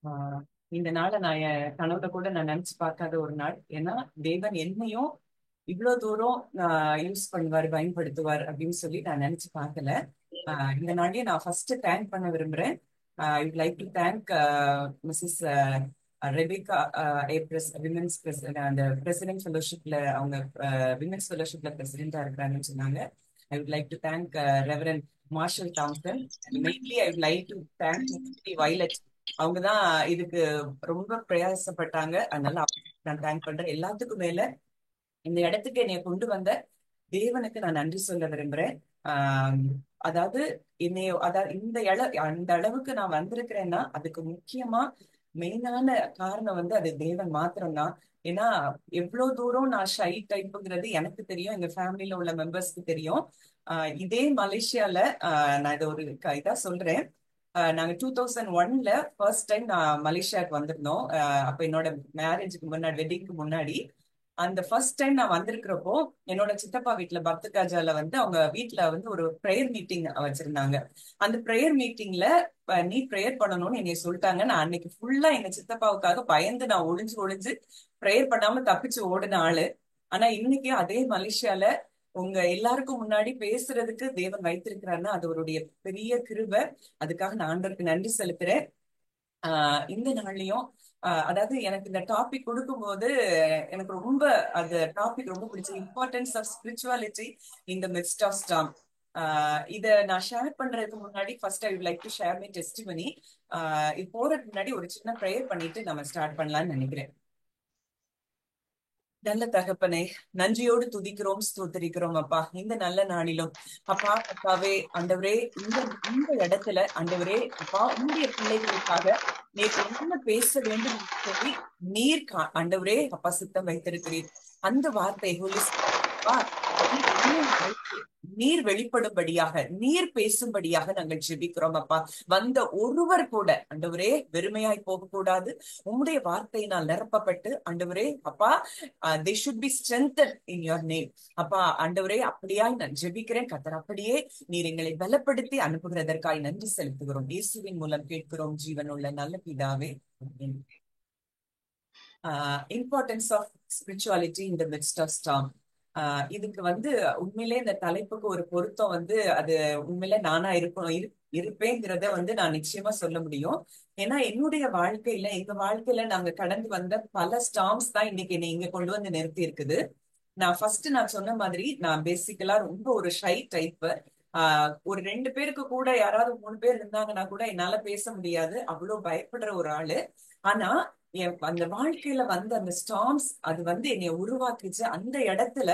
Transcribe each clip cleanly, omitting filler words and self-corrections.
ஆஹ் இந்த நாளை நான் என் கனவுல கூட நான் நினைச்சு பார்க்காத ஒரு நாள். ஏன்னா தேவன் என்னையும் இவ்வளவு தூரம் யூஸ் பண்ணுவார், பயன்படுத்துவார் அப்படின்னு சொல்லி நான் நினைச்சு பார்க்கல. இந்த நாளையே நான் ஃபர்ஸ்ட் தேங்க் பண்ண விரும்புறேன். I would like to thank Mrs Rebecca ஏப்ரஸ் விமென்ஸ் அந்த பிரசிடென்ட் ஃபெலோஷிப்ல அவங்க விமென்ஸ் ஃபெலோஷிப்ல பிரசிடென்டா இருக்கிறாங்கன்னு சொன்னாங்க. I would like to thank Reverend Marshall Thompson. Mainly I would like to thank Violet. அவங்கதான் இதுக்கு ரொம்ப பிரயாசப்பட்டாங்க. அதனால நான் தேங்க் பண்றேன். எல்லாத்துக்கும் மேல இந்த இடத்துக்கு என்னைய கொண்டு வந்த தேவனுக்கு நான் நன்றி சொல்ல விரும்புறேன். ஆஹ் அதாவது அதாவது அந்த அளவுக்கு நான் வந்திருக்கிறேன்னா அதுக்கு முக்கியமா மெயினான காரணம் வந்து அது தேவன் மாத்திரம்தான். ஏன்னா எவ்வளவு தூரம் நான் ஷை டைப்புங்கிறது எனக்கு தெரியும், எங்க ஃபேமிலியில உள்ள மெம்பர்ஸ்க்கு தெரியும். இதே மலேசியால நான் இதை ஒரு இதா சொல்றேன். நாங்க 2001 ஃபர்ஸ்ட் டைம் நான் மலேசியாவுக்கு வந்திருந்தோம். அப்ப என்னோட மேரேஜுக்கு முன்னாடி, வெட்டிங்க்கு முன்னாடி. அந்த ஃபர்ஸ்ட் டைம் நான் வந்திருக்கிறப்போ என்னோட சித்தப்பா வீட்டுல பக்தகாஜால வந்து அவங்க வீட்டுல வந்து ஒரு ப்ரேயர் மீட்டிங் வச்சிருந்தாங்க. அந்த ப்ரேயர் மீட்டிங்ல நீ ப்ரேயர் பண்ணணும்னு என்னை சொல்லிட்டாங்க. நான் அன்னைக்கு ஃபுல்லா எங்க சித்தப்பாவுக்காக பயந்து நான் ஒளிஞ்சு ஒளிஞ்சு ப்ரேயர் பண்ணாம தப்பிச்சு ஓடின ஆளு. ஆனா இன்னைக்கு அதே மலேசியால உங்க எல்லாருக்கும் முன்னாடி பேசுறதுக்கு தேவன் வைத்திருக்கிறாருன்னா அது அவருடைய பெரிய கிருபை. அதுக்காக நான் ஆண்டவருக்கு நன்றி செலுத்துறேன். இந்த நாள்லயும் அதாவது எனக்கு இந்த டாபிக் கொடுக்கும்போது எனக்கு ரொம்ப அந்த டாபிக் ரொம்ப பிடிச்ச importance of spirituality in the midst of storm. இத நான் ஷேர் பண்றதுக்கு முன்னாடி first I would like to share my testimony. இது போறதுக்கு முன்னாடி ஒரு சின்ன ப்ரேயர் பண்ணிட்டு நம்ம ஸ்டார்ட் பண்ணலாம்னு நினைக்கிறேன். நல்ல தகப்பனே, நன்றியோடு துதிக்கிறோம், ஸ்தோத்திரிக்கிறோம் அப்பா. இந்த நல்ல நாளிலும் அப்பா அப்பாவே ஆண்டவரே, இந்த இந்த இடத்துல ஆண்டவரே அப்பா உங்களுடைய பிள்ளைகளுக்காக நீர் என்ன பேச வேண்டும் என்று சொல்லி நீர் ஆண்டவரே அப்பா சித்தம் வைத்திருக்கிறீர். அந்த வார்த்தை ஹோலி அப்பா நீர் என்னை அழைத்து நீர் வெளிப்படும்படியாக, நீர் பேசும்படியாக நாங்கள் ஜெபிக்கிறோம் அப்பா. வந்த ஒருவர் கூட ஆண்டவரே வெறுமையாய் போகக்கூடாது. உம்முடைய வார்த்தையினால் நிரப்பப்பட்டு ஆண்டவரே அப்பா they should be strengthened in your name. அப்பா ஆண்டவரே அப்படியாய் நான் ஜெபிக்கிறேன். கர்த்தர் அப்படியே நீர் எங்களை பலப்படுத்தி அனுப்புகிறதற்காய் நன்றி செலுத்துகிறோம். இயேசுவின் மூலம் கேட்கிறோம் ஜீவனுள்ள நல்ல பிதாவே. Importance of spirituality in the midst of storm. இதுக்கு வந்து உண்மையிலே இந்த தலைப்புக்கு ஒரு பொருத்தம் வந்து அது உண்மையிலே நானா இருக்கணும் இருப்பேங்கிறத வந்து நான் நிச்சயமா சொல்ல முடியும். ஏன்னா என்னுடைய வாழ்க்கையில எங்க வாழ்க்கையில நாங்க கடந்து வந்த பல ஸ்டார்ம்ஸ் தான் இன்னைக்கு என்னை இங்க கொண்டு வந்து நிறுத்தி இருக்குது. நான் சொன்ன மாதிரி நான் பேசிக்கலா ரொம்ப ஒரு ஷை டைப். ஒரு 2 பேருக்கு கூட யாராவது 3 பேர் இருந்தாங்கன்னா கூட என்னால பேச முடியாது, அவ்வளவு பயப்படுற ஒரு ஆளு. ஆனா அந்த வாழ்க்கையில வந்த அந்த ஸ்டார்ம்ஸ் அது வந்து என்னை உருவாக்குச்சு. அந்த இடத்துல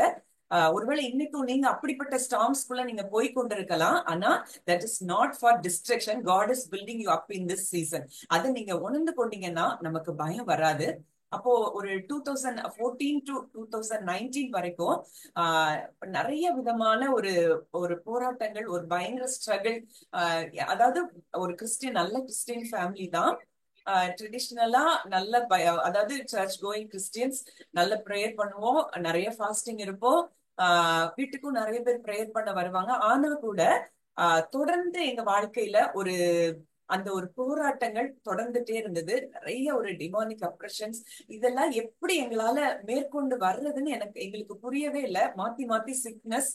ஒருவேளை இன்னைக்கும் நீங்க அப்படிப்பட்ட ஸ்டார்ம்ஸ்குள்ள நீங்க போய் கொண்டிருக்கலாம். ஆனா that is not for destruction. God is building you up in this season. அதை நீங்க உணர்ந்து கொண்டீங்கன்னா நமக்கு பயம் வராது. அப்போ ஒரு 2014 டு 2019 வரைக்கும் ஆஹ் நிறைய விதமான ஒரு ஒரு போராட்டங்கள், ஒரு பயங்கர ஸ்ட்ரகிள். அதாவது ஒரு நல்ல கிறிஸ்டியன் ஃபேமிலி தான். ட்ரெடிஷ்னலா நல்ல அதாவது சர்ச் கோயிங் கிறிஸ்டியன்ஸ். நல்ல ப்ரேயர் பண்ணுவோம், நிறைய ஃபாஸ்டிங் இருப்போம். வீட்டுக்கும் நிறைய பேர் ப்ரேயர் பண்ண வருவாங்க. ஆனா கூட தொடர்ந்து எங்க வாழ்க்கையில அந்த ஒரு போராட்டங்கள் தொடர்ந்துட்டே இருந்தது. நிறைய ஒரு டிமானிக் அப்ரஷன்ஸ். இதெல்லாம் எப்படி எங்களால மேற்கொண்டு வர்றதுன்னு எங்களுக்கு புரியவே இல்லை. மாத்தி மாத்தி சிக்னஸ்.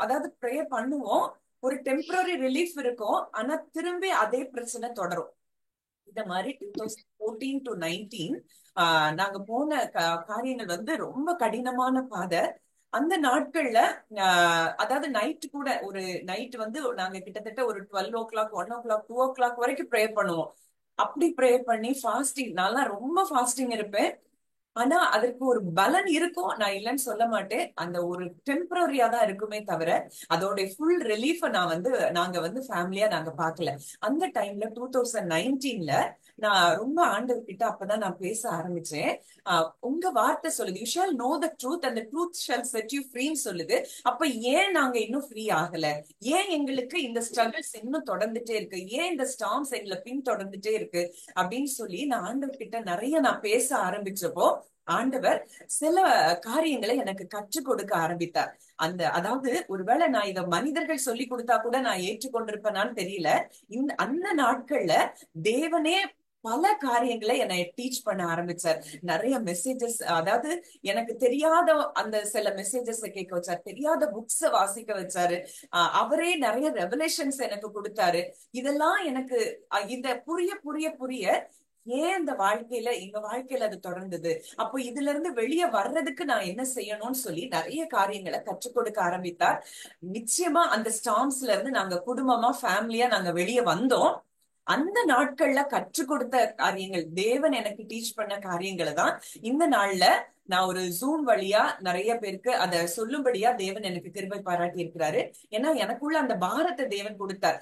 அதாவது ப்ரேயர் பண்ணுவோம், ஒரு டெம்பரரி ரிலீஃப் இருக்கும், ஆனா திரும்பி அதே பிரச்சனை தொடரும். இந்த மாதிரி 2014 to 2019 நாங்க போன காரியங்கள் வந்து ரொம்ப கடினமான பாதை. அந்த நாட்கள்ல அதாவது நைட் கூட ஒரு நைட் வந்து நாங்க கிட்டத்தட்ட ஒரு 12 o'clock, 1 o'clock, 2 o'clock வரைக்கும் ப்ரேயர் பண்ணுவோம். அப்படி ப்ரேயர் பண்ணி ஃபாஸ்டிங், நல்லா ரொம்ப ஃபாஸ்டிங் இருப்பேன். ஆனா அதற்கு ஒரு பலன் இருக்கும், நான் இல்லைன்னு சொல்ல மாட்டேன். அந்த ஒரு டெம்பரரியா தான் இருக்குமே தவிர அதோட ஃபுல் ரிலீஃப நாங்க வந்து ஃபேமிலியா நாங்க பார்க்கல. அந்த டைம்ல 2019 நான் ரொம்ப ஆண்டவர்கிட்ட அப்பதான் நான் பேச ஆரம்பிச்சேன். உங்க வார்த்தை சொல்லுது, you shall know the truth and the truth shall set you ஃப்ரீன்னு சொல்லுது. அப்ப ஏன் நாங்க இன்னும் ஃப்ரீ ஆகல? ஏன் எங்களுக்கு இந்த ஸ்ட்ரகிள்ஸ் இன்னும் தொடர்ந்துட்டே இருக்கு? ஏன் இந்த ஸ்டார்ம்ஸ் எங்களை பின் தொடர்ந்துட்டே இருக்கு அப்படின்னு சொல்லி நான் ஆண்டவர்கிட்ட நிறைய நான் பேச ஆரம்பிச்சப்போ ஆண்டவர் சில காரியங்களை எனக்கு கற்றுக் கொடுக்க ஆரம்பித்தார். அதாவது ஒருவேளை நான் இத மனிதர்கள் சொல்லி கொடுத்தா கூட நான் ஏற்றுக்கொண்டிருப்பேனான்னு தெரியல. அந்த நாட்கள்ல தேவனே பல காரியங்களை என்னை டீச் பண்ண ஆரம்பிச்சார். நிறைய மெசேஜஸ், அதாவது எனக்கு தெரியாத அந்த சில மெசேஜஸ் கேட்க வச்சார், தெரியாத புக்ஸ வாசிக்க வச்சாரு. அவரே நிறைய ரெவலேஷன்ஸ் எனக்கு கொடுத்தாரு. இதெல்லாம் எனக்கு இந்த புரிய புரிய புரிய ஏன் இந்த வாழ்க்கையில எங்க வாழ்க்கையில அது தொடர்ந்தது, அப்போ இதுல இருந்து வெளியே வர்றதுக்கு நான் என்ன செய்யணும்னு சொல்லி நிறைய காரியங்களை கற்றுக் கொடுக்க ஆரம்பித்தார். நிச்சயமா அந்த ஸ்டாம்ஸ்ல இருந்து நாங்க குடும்பமா ஃபேமிலியா நாங்க வெளியே வந்தோம். அந்த நாட்கள்ல கற்றுக் கொடுத்த காரியங்கள், தேவன் எனக்கு டீச் பண்ண காரியங்களை தான் இந்த நாள்ல நான் ஒரு ஜூம் வழியா நிறைய பேருக்கு அதை சொல்லும்படியா தேவன் எனக்கு கிருபை பாராட்டி இருக்கிறாரு. ஏன்னா எனக்குள்ள அந்த பாரத்தை தேவன் கொடுத்தார்.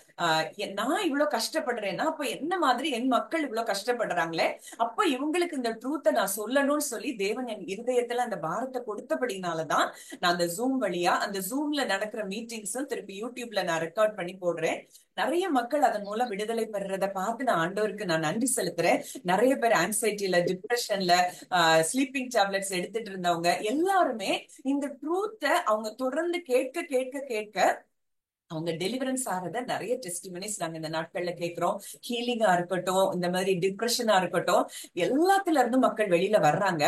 நான் இவ்வளவு கஷ்டப்படுறேன்னா அப்ப என்ன மாதிரி என் மக்கள் இவ்வளவு கஷ்டப்படுறாங்களே, அப்ப இவங்களுக்கு இந்த ட்ரூத்தை நான் சொல்லணும்னு சொல்லி தேவன் என் இருதயத்துல அந்த பாரத்தை கொடுத்தபடினாலதான் நான் அந்த ஜூம் வழியா, அந்த ஜூம்ல நடக்கிற மீட்டிங்ஸும் திருப்பி யூடியூப்ல நான் ரெக்கார்ட் பண்ணி போடுறேன். நிறைய மக்கள் அதன் மூலம் விடுதலை பெறறத பார்த்து நான் ஆண்டவருக்கு நான் நன்றி செலுத்துறேன். நிறைய பேர் ஆன்சைட்டில, டிப்ரெஷன்ல, ஸ்லீப்பிங் டேப்லெட்ஸ் எடுத்துட்டு இருந்தவங்க எல்லாருமே இந்த ட்ரூத்த அவங்க தொடர்ந்து கேட்க கேட்க கேட்க அவங்க டெலிவரன்ஸ் ஆகிறத நிறைய டெஸ்டிமனிஸ் நாங்க இந்த நாட்கள்ல கேட்கிறோம். ஹீலிங்கா இருக்கட்டும், இந்த மாதிரி டிப்ரெஷனா இருக்கட்டும், எல்லாத்துல இருந்து மக்கள் வெளியில வர்றாங்க.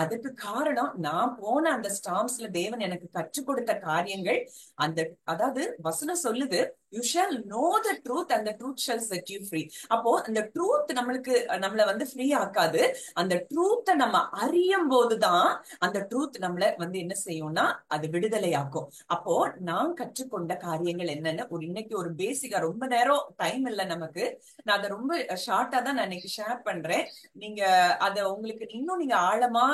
அதுக்கு காரணம் நான் போன அந்த ஸ்டாம்ஸ்ல தேவன் எனக்கு கற்றுக் கொடுத்த காரியங்கள். அந்த அதாவது வசனம் சொல்லுது, you shall know the truth and the truth shall set you free. அப்போ அந்த ட்ரூத் நம்மள வந்து ஃப்ரீ ஆக்காது. அந்த ட்ரூத்தை நம்ம அறியும் போதுதான் அந்த ட்ரூத் நம்மள வந்து என்ன செய்யும்னா அது விடுதலை ஆக்கும். அப்போ நான் கற்றுக்கொண்ட காரியங்கள் என்னன்னு இன்னைக்கு ஒரு பேசிக்கா, ரொம்ப நேரம் டைம் இல்லை நமக்கு, நான் அதை ரொம்ப ஷார்ட்டா தான் நான் இன்னைக்கு ஷேர் பண்றேன். நீங்க அத உங்களுக்கு இன்னும் நீங்க ஆழமா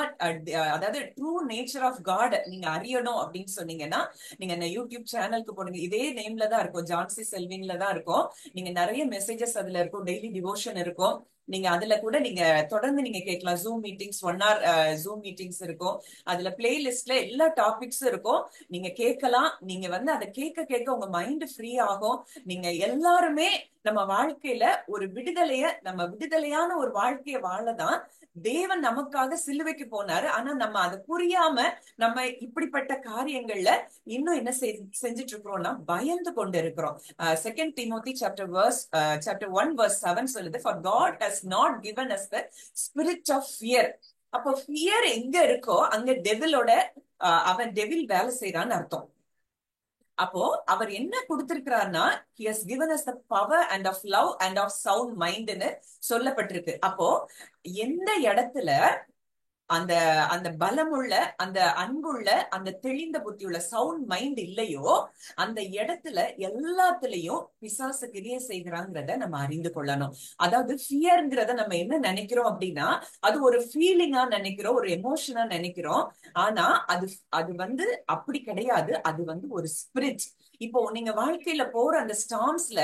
அதாவது ட்ரூ நேச்சர் ஆஃப் காட் நீங்க அறியணும் அப்படின்னு சொன்னீங்கன்னா நீங்க இந்த யூடியூப் சேனலுக்கு போடுங்க. இதே நேம்ல தான் இருக்கும், ஜான்சி செல்வின்ல தான் இருக்கும். நீங்க நிறைய மெசேஜஸ் அதுல இருக்கும், டெய்லி டிவோஷன் இருக்கும். நீங்க அதுல கூட நீங்க தொடர்ந்து நீங்க கேட்கலாம். Zoom meetings, 1 hour zoom meetings இருக்கும். அதுல பிளேலிஸ்ட்ல எல்லா டாபிக்ஸும் இருக்கும். நீங்க கேட்கலாம். நீங்க வந்து அதை கேட்க கேட்க உங்க மைண்ட் ஃப்ரீ ஆகும். நீங்க எல்லாருமே நம்ம வாழ்க்கையில ஒரு நம்ம விடுதலையான ஒரு வாழ்க்கைய வாழதான் தேவன் நமக்காக சிலுவைக்கு போனாரு. ஆனா நம்ம அதை புரியாம நம்ம இப்படிப்பட்ட காரியங்கள்ல இன்னும் என்ன செஞ்சுட்டு இருக்கிறோம்னா பயந்து கொண்டு இருக்கிறோம். 2 Timothy chapter 1 verse 7 சொல்லுது, for God has not given us the spirit of fear. அப்போ ஃபியர் எங்க இருக்கோ அங்க அவன் டெவில் வேலை செய்யறான்னு அர்த்தம். அப்போ அவர் என்ன கொடுத்திருக்கிறார்னா, he has given us the power and of love and of sound mind ன்னு சொல்லப்பட்டிருக்கு. அப்போ எந்த இடத்துல அந்த அந்த பலமுள்ள, அந்த அன்புள்ள, அந்த தெளிந்த புத்தியுள்ள சவுண்ட் மைண்ட் இல்லையோ அந்த இடத்துல எல்லாத்துலயும் பிசாசு கிரியை செய்கிறாங்கிறத நம்ம அறிந்து கொள்ளணும். அதாவது ஃபியர்ங்கிறத நம்ம என்ன நினைக்கிறோம் அப்படின்னா அது ஒரு ஃபீலிங்கா நினைக்கிறோம், ஒரு எமோஷனா நினைக்கிறோம். ஆனா அது அது வந்து அப்படி கிடையாது. அது வந்து ஒரு ஸ்பிரிட். இப்போ நீங்க வாழ்க்கையில போற அந்த ஸ்டாம்ஸ்ல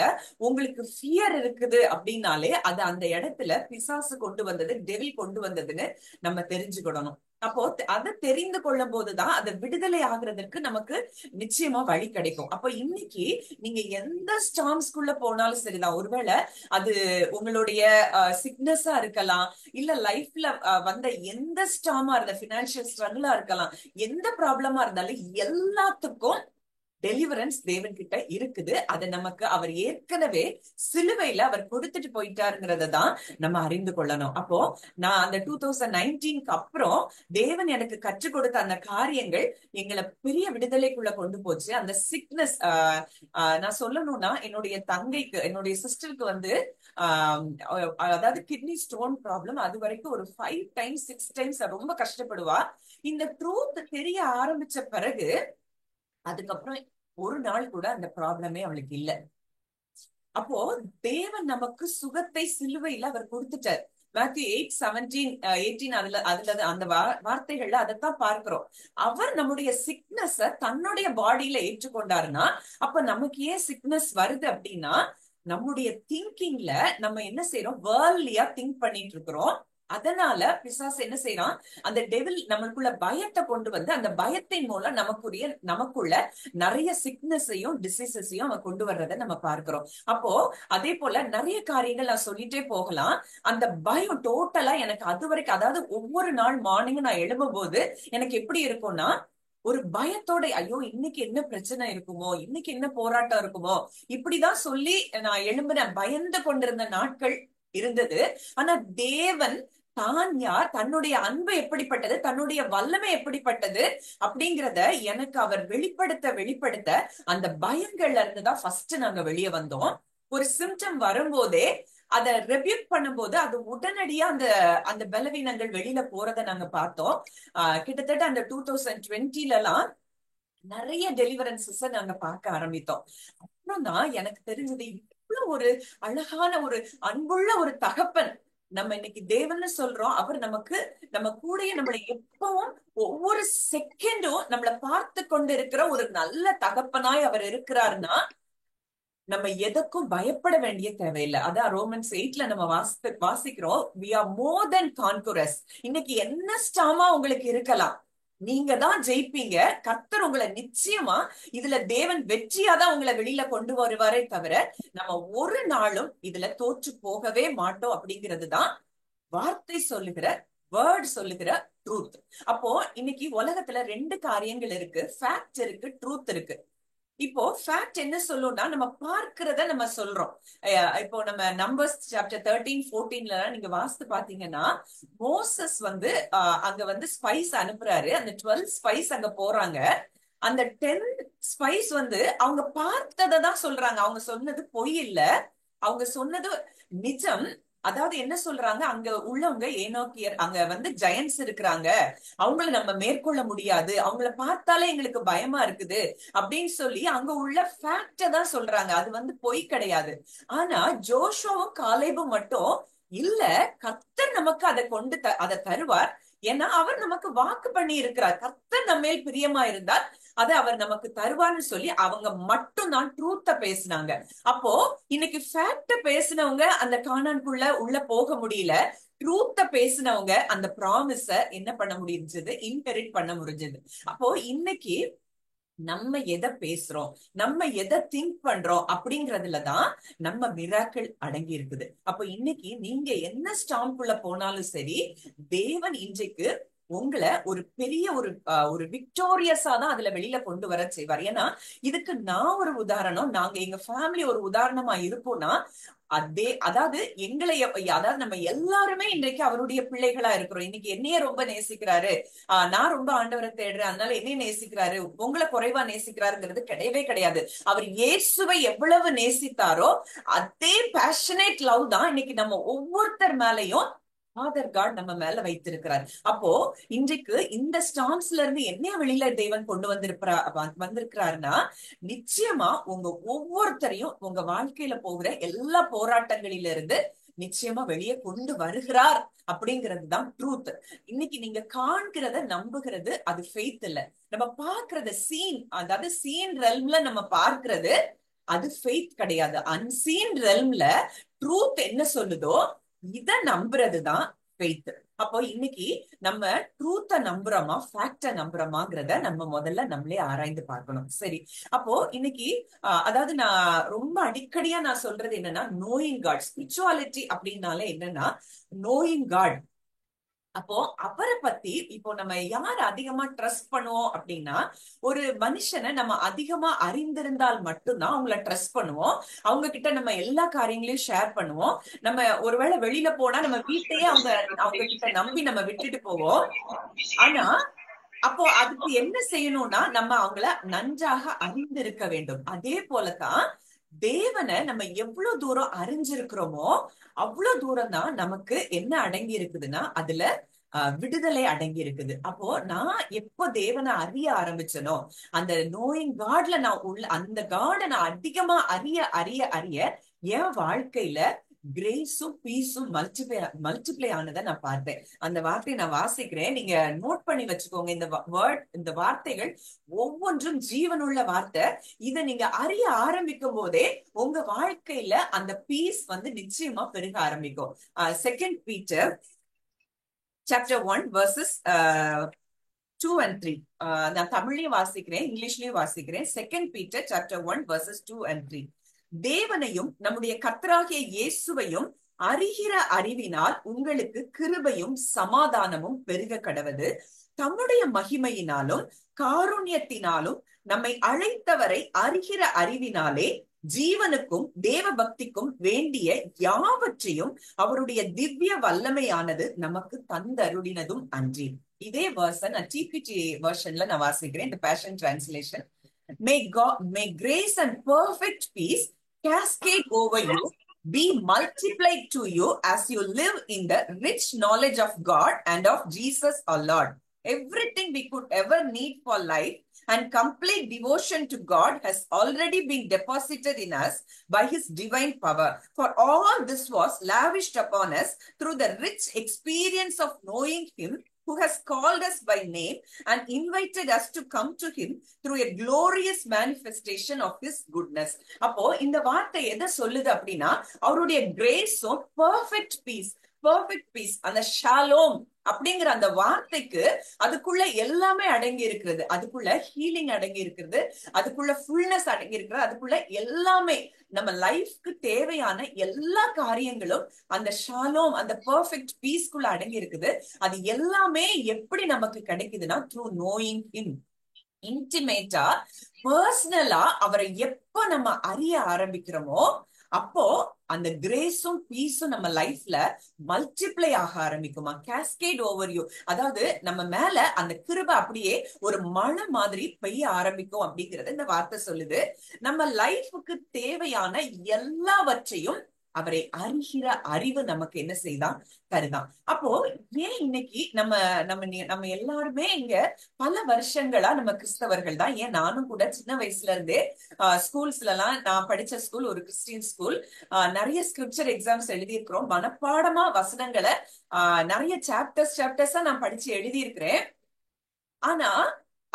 உங்களுக்கு ஃபியர் இருக்குது அப்படின்னாலே அது அந்த இடத்துல பிசாசு கொண்டு வந்தது, டெவில் கொண்டு வந்ததுன்னு நம்ம தெரிஞ்சுக்கிடணும். அப்போ அதை தெரிந்து கொள்ளும் போதுதான் அதை விடுதலை ஆகுறதுக்கு நமக்கு நிச்சயமா வழி கிடைக்கும். அப்போ இன்னைக்கு நீங்க எந்த ஸ்டாம்ஸ்குள்ள போனாலும் சரிதான், ஒருவேளை அது உங்களுடைய சிக்னஸா இருக்கலாம், இல்ல லைஃப்ல வந்த எந்த ஸ்டாமா இருந்த பினான்சியல் ஸ்ட்ரகிளா இருக்கலாம், எந்த ப்ராப்ளமா இருந்தாலும் எல்லாத்துக்கும் டெலிவரன்ஸ் தேவன் கிட்ட இருக்குது. அதை நமக்கு அவர் ஏற்கனவே சிலுவையில அவர் கொடுத்துட்டு போயிட்டாருங்கிறத தான் நம்ம அறிந்து கொள்ளணும். அப்போ நான் அந்த 2019க்கு அப்புறம் தேவன் எனக்கு கற்றுக் கொடுத்த அந்த காரியங்கள் எங்களை பெரிய விடுதலைக்குள்ள கொண்டு போச்சு. அந்த சிக்னஸ் நான் சொல்லணும்னா என்னுடைய தங்கைக்கு, என்னுடைய சிஸ்டருக்கு வந்து அதாவது கிட்னி ஸ்டோன் ப்ராப்ளம். அது வரைக்கும் ஒரு 5 times 6 times ரொம்ப கஷ்டப்படுவா. இந்த ட்ரூத் தெரிய ஆரம்பிச்ச பிறகு அதுக்கப்புறம் ஒரு நாள் கூட அந்த ப்ராப்ளமே அவளுக்கு இல்ல. அப்போ தேவன் நமக்கு சுகத்தை சிலுவையில அவர் கொடுத்துட்டார். Matthew 8:17 18 அதுல அந்த வார்த்தைகள்ல அதைத்தான் பார்க்கிறோம். அவர் நம்முடைய சிக்னஸ தன்னுடைய பாடியில ஏற்றுக்கொண்டாருன்னா அப்ப நமக்கு ஏன் சிக்னஸ் வருது அப்படின்னா நம்முடைய திங்கிங்ல நம்ம என்ன செய்யறோம், வேர்ல்ட்லியா திங்க் பண்ணிட்டு இருக்கிறோம். அதனால பிசாசு என்ன செய்யறான், அந்த டெவில் நம்மளுக்குள்ள பயத்தை கொண்டு வந்து அந்த பயத்தின் மூலம் நமக்குள்ள நிறைய சிக்னஸையும் டிசீசஸையும் அவன் கொண்டு வர்றதை நம்ம பார்க்கிறோம். அப்போ அதே போல நிறைய காரியங்கள் நான் சொல்லிட்டே போகலாம். அந்த பயம் டோட்டலா எனக்கு அது வரைக்கும், அதாவது ஒவ்வொரு நாள் மார்னிங் நான் எழும்பும் போது எனக்கு எப்படி இருக்கும்னா ஒரு பயத்தோட, ஐயோ இன்னைக்கு என்ன பிரச்சனை இருக்குமோ, இன்னைக்கு என்ன போராட்டம் இருக்குமோ, இப்படிதான் சொல்லி நான் எழும்பின பயந்து கொண்டிருந்த நாட்கள் இருந்தது. ஆனா தேவன் தான் யார், தன்னுடைய அன்பு எப்படிப்பட்டது, தன்னுடைய வல்லமை எப்படிப்பட்டது அப்படிங்கிறத எனக்கு அவர் வெளிப்படுத்த அந்த பயங்கள்ல இருந்துதான் ஃபர்ஸ்ட் நாங்க வெளியே வந்தோம். ஒரு சிம்டம் வரும்போதே அதை ரெபியூட் பண்ணும்போது அது உடனடியா அந்த அந்த பலவீனங்கள் வெளியில போறதை நாங்க பார்த்தோம். கிட்டத்தட்ட அந்த 2020 எல்லாம் நிறைய டெலிவரன்சஸ் நாங்க பார்க்க ஆரம்பித்தோம். அப்புறம் தான் எனக்கு தெரிஞ்சது, இவ்வளவு ஒரு அழகான ஒரு அன்புள்ள ஒரு தகப்பன் நம்ம இன்னைக்கு தேவன்னு சொல்றோம். அவர் நமக்கு நம்ம கூடயே நம்மளை எப்பவும் ஒவ்வொரு செகண்டும் நம்மளை பார்த்து கொண்டு இருக்கிற ஒரு நல்ல தகப்பனாய் அவர் இருக்கிறாருன்னா நம்ம எதுக்கும் பயப்பட வேண்டிய தேவையில்லை. அதான் ரோமன்ஸ் 8ல நம்ம வாசிக்கிறோம், we are more than conquerors. இன்னைக்கு என்ன ஸ்டாமா உங்களுக்கு இருக்கலாம், நீங்க தான் ஜெயிப்பீங்க. கர்த்தர் உங்களை நிச்சயமா இதுல தேவன் வெற்றியாதான் உங்களை வெளியில கொண்டு வருவாரே தவிர நம்ம ஒரு நாளும் இதுல தோற்று போகவே மாட்டோம். அப்படிங்கிறது தான் வார்த்தை சொல்லுகிற, வேர்ட் சொல்லுகிற ட்ரூத். அப்போ இன்னைக்கு உலகத்துல ரெண்டு காரியங்கள் இருக்கு, ஃபேக்ட் இருக்கு, ட்ரூத் இருக்கு. இப்போ ஃபேக்ட் என்ன சொல்லும்னா, நம்ம பார்க்கிறத நம்ம சொல்றோம். இப்போ நம்ம நம்பர்ஸ் சாப்டர் 13-14 நீங்க வாசித்து பாத்தீங்கன்னா, மோசஸ் வந்து அங்க வந்து ஸ்பைஸ் அனுப்புறாரு. அந்த 12 ஸ்பைஸ் அங்க போறாங்க. அந்த 10 ஸ்பைஸ் வந்து அவங்க பார்த்ததை தான் சொல்றாங்க. அவங்க சொன்னது பொய் இல்ல, அவங்க சொன்னது நிஜம். அதாவது என்ன சொல்றாங்க, அங்க உள்ளவங்க ஏனோக்கியர், அங்க வந்து ஜெயன்ஸ் இருக்கிறாங்க, அவங்கள நம்ம மேற்கொள்ள முடியாது, அவங்கள பார்த்தாலே எங்களுக்கு பயமா இருக்குது அப்படின்னு சொல்லி அங்க உள்ள ஃபேக்ட தான் சொல்றாங்க. அது வந்து பொய் கிடையாது. ஆனா ஜோஷுவாவும் காலேபும் மட்டும் இல்ல, கர்த்தர் நமக்கு அதை கொண்டு அதை தருவார். ஏன்னா அவர் நமக்கு வாக்கு பண்ணி இருக்கிறார், கர்த்தர் நம்ம மேல் பிரியமா இருந்தால் அதை அவர் நமக்கு தருவார்னு சொல்லி அவங்க மட்டும் தான் ட்ரூத்த பேசினாங்க. அப்போ இன்னைக்கு ஃபேக்ட பேசினவங்க அந்த கானான்குள்ள உள்ள போக முடியல, ட்ரூத்த பேசினவங்க அந்த ப்ராமிஸ என்ன பண்ண முடிஞ்சது, இன்ஹெரிட் பண்ண முடிஞ்சது. அப்போ இன்னைக்கு நம்ம எதை பேசுறோம், நம்ம எதை திங்க் பண்றோம் அப்படிங்கறதுலதான் நம்ம மிராக்கிள் அடங்கி இருக்குது. அப்போ இன்னைக்கு நீங்க என்ன ஸ்டாம்குள்ள போனாலும் சரி, தேவன் இன்றைக்கு உங்களை ஒரு பெரிய ஒரு விக்டோரியஸா தான் அதுல வெளியில கொண்டு வர செய்வார். ஏன்னா இதுக்கு நான் ஒரு உதாரணம், நாங்க எங்க ஃபேமிலி ஒரு உதாரணமா இருப்போம்னா, அதாவது எங்களை, அதாவது நம்ம எல்லாருமே இன்றைக்கு அவருடைய பிள்ளைகளா இருக்கிறோம். இன்னைக்கு என்னைய ரொம்ப நேசிக்கிறாரு, நான் ரொம்ப ஆண்டவரை தேடுறேன் அதனால என்னைய நேசிக்கிறாரு, உங்களை குறைவா நேசிக்கிறாருங்கிறது கிடையவே கிடையாது. அவர் இயேசுவை எவ்வளவு நேசித்தாரோ அதே பேஷனேட் லவ் தான் இன்னைக்கு நம்ம ஒவ்வொருத்தர் மேலையும் ஃபாதர் காட் நம்ம மேல வைத்திருக்கிறார். அப்போ இன்றைக்கு இந்த ஸ்டாம்ஸ்ல இருந்து என்ன வெளியில தேவன் கொண்டு வந்திருக்கிறாருன்னா, நிச்சயமா உங்க ஒவ்வொருத்தரையும் உங்க வாழ்க்கையில போகிற எல்லா போராட்டங்களில இருந்து நிச்சயமா வெளியே கொண்டு வருகிறார். அப்படிங்கிறது தான் ட்ரூத். இன்னைக்கு நீங்க காண்கிறத நம்புகிறது அது ஃபெய்த் இல்ல. நம்ம பார்க்கறத சீன், அதாவது சீன் ரெல்ம்ல நம்ம பார்க்கிறது அது ஃபெய்த் கிடையாது. அன்சீன் ரெல்ம்ல ட்ரூத் என்ன சொல்லுதோ இத நம்புறதுதான் ஃபெய்த். அப்போ இன்னைக்கு நம்ம ட்ரூத்த நம்புறோமா, ஃபேக்ட நம்புறோமாங்கிறத நம்ம முதல்ல நம்மளே ஆராய்ந்து பார்க்கணும். சரி, அப்போ இன்னைக்கு அதாவது நான் ரொம்ப அடிக்கடியா நான் சொல்றது என்னன்னா, நோயிங் காட். ஸ்பிரிச்சுவாலிட்டி அப்படின்னாலே என்னன்னா நோயிங் காட். அப்போ அவரை பத்தி இப்போ நம்ம யார் அதிகமா ட்ரஸ்ட் பண்ணுவோம் அப்படின்னா, ஒரு மனுஷனை நம்ம அதிகமா அறிந்திருந்தால் மட்டும்தான் அவங்கள ட்ரஸ்ட் பண்ணுவோம். அவங்க கிட்ட நம்ம எல்லா காரியங்களையும் ஷேர் பண்ணுவோம். நம்ம ஒருவேளை வெளியில போனா நம்ம வீட்டையே அவங்க கிட்ட நம்பி நம்ம விட்டுட்டு போவோம். ஆனா அப்போ அதுக்கு என்ன செய்யணும்னா, நம்ம அவங்கள நன்றாக அறிந்திருக்க வேண்டும். அதே போலதான் தேவனை நம்ம எவ்வளவு தூரம் அறிஞ்சிருக்கிறோமோ அவ்வளவு தூரம் தான் நமக்கு என்ன அடங்கி இருக்குதுன்னா அதுல விடுதலை அடங்கி இருக்குது. அப்போ நான் எப்போ தேவனை அறிய ஆரம்பிச்சனோ, அந்த நோயிங் காட்ல நான் அந்த காடை நான் அதிகமா அறிய அறிய அறிய என் வாழ்க்கையில கிரேஸும் பீஸும் மல்டிப்ளை ஆனதை நான் பார்த்தேன். அந்த வார்த்தையை நான் வாசிக்கிறேன், நீங்க நோட் பண்ணி வச்சுக்கோங்க. இந்த வார்த்தைகள் ஒவ்வொன்றும் ஜீவனுள்ள வார்த்தை. இதை நீங்க அறிய ஆரம்பிக்கும் போதே உங்க வாழ்க்கையில அந்த பீஸ் வந்து நிச்சயமா பெருக ஆரம்பிக்கும். 2 Peter chapter 1 verses 2 and 3. நான் தமிழ்லயும் வாசிக்கிறேன், இங்கிலீஷ்லயும் வாசிக்கிறேன். 2 Peter chapter 1 verses 2 and 3. தேவனையும் நம்முடைய கர்த்தராகிய இயேசுவையும் அறிகிற அறிவினால் உங்களுக்கு கிருபையும் சமாதானமும் பெருக கடவது, தம்முடைய மகிமையினாலும் காருண்யத்தினாலும் நம்மை அழைத்தவரை அறிகிற அறிவினாலே ஜீவனுக்கும் தேவ பக்திக்கும் வேண்டிய யாவற்றையும் அவருடைய திவ்ய வல்லமையானது நமக்கு தந்தருளினதும் அன்றி. இதே வேர்ஷன் டிபிடி வெர்ஷன்ல நான் வாசிக்கிறேன், இந்த passion translation. May grace and perfect peace cascade over you, be multiplied to you as you live in the rich knowledge of God and of Jesus our Lord. Everything we could ever need for life and complete devotion to God has already been deposited in us by His divine power. For all this was lavished upon us through the rich experience of knowing Him who has called us by name and invited us to come to Him through a glorious manifestation of His goodness. அப்போ இந்த வார்த்தை எதை சொல்லுது அப்படின்னா, அவருடைய கிரேஸும் perfect piece, அந்த Shalom அப்படிங்கிற அந்த வார்த்தைக்கு அதுக்குள்ள எல்லாமே அடங்கி இருக்கிறது. அதுக்குள்ள ஹீலிங் அடங்கி இருக்கிறது, அதுக்குள்ள ஃபுல்னஸ் அடங்கி இருக்கிறது, அதுக்குள்ள எல்லாமே நம்ம லைஃப்க்கு தேவையான எல்லா காரியங்களும் அந்த ஷாலோம், அந்த பர்ஃபெக்ட் பீஸ்க்குள்ள அடங்கி இருக்குது. அது எல்லாமே எப்படி நமக்கு கிடைக்குதுன்னா, த்ரூ நோயிங் ஹிம். இன்டிமேட்டா, பர்சனலா அவரை எப்ப நம்ம அறிய ஆரம்பிக்கிறோமோ அப்போ அந்த கிரேஸும் பீஸும் நம்ம லைஃப்ல மல்டிப்ளை ஆக ஆரம்பிக்குமா, கேஸ்கேட் ஓவர் யூ. அதாவது நம்ம மேல அந்த கிருபை அப்படியே ஒரு மழை மாதிரி பெய்ய ஆரம்பிக்கும் அப்படிங்கறது இந்த வார்த்தை சொல்லுது. நம்ம லைஃபுக்கு தேவையான எல்லாவற்றையும் அவரை அறிகிற அறிவு நமக்கு என்ன செய்தான், தருதான். அப்போ ஏன் இன்னைக்கு நம்ம நம்ம நம்ம எல்லாருமே இங்க பல வருஷங்களா நம்ம கிறிஸ்தவர்கள் தான். ஏன் நானும் கூட சின்ன வயசுல இருந்தே ஸ்கூல்ஸ்ல எல்லாம், நான் படிச்ச ஸ்கூல் ஒரு கிறிஸ்டியன் ஸ்கூல், நிறைய ஸ்கிரிப்சர் எக்ஸாம்ஸ் எழுதியிருக்கிறோம். மனப்பாடமா வசனங்களை நிறைய சாப்டர்ஸா நான் படிச்சு எழுதியிருக்கிறேன். ஆனா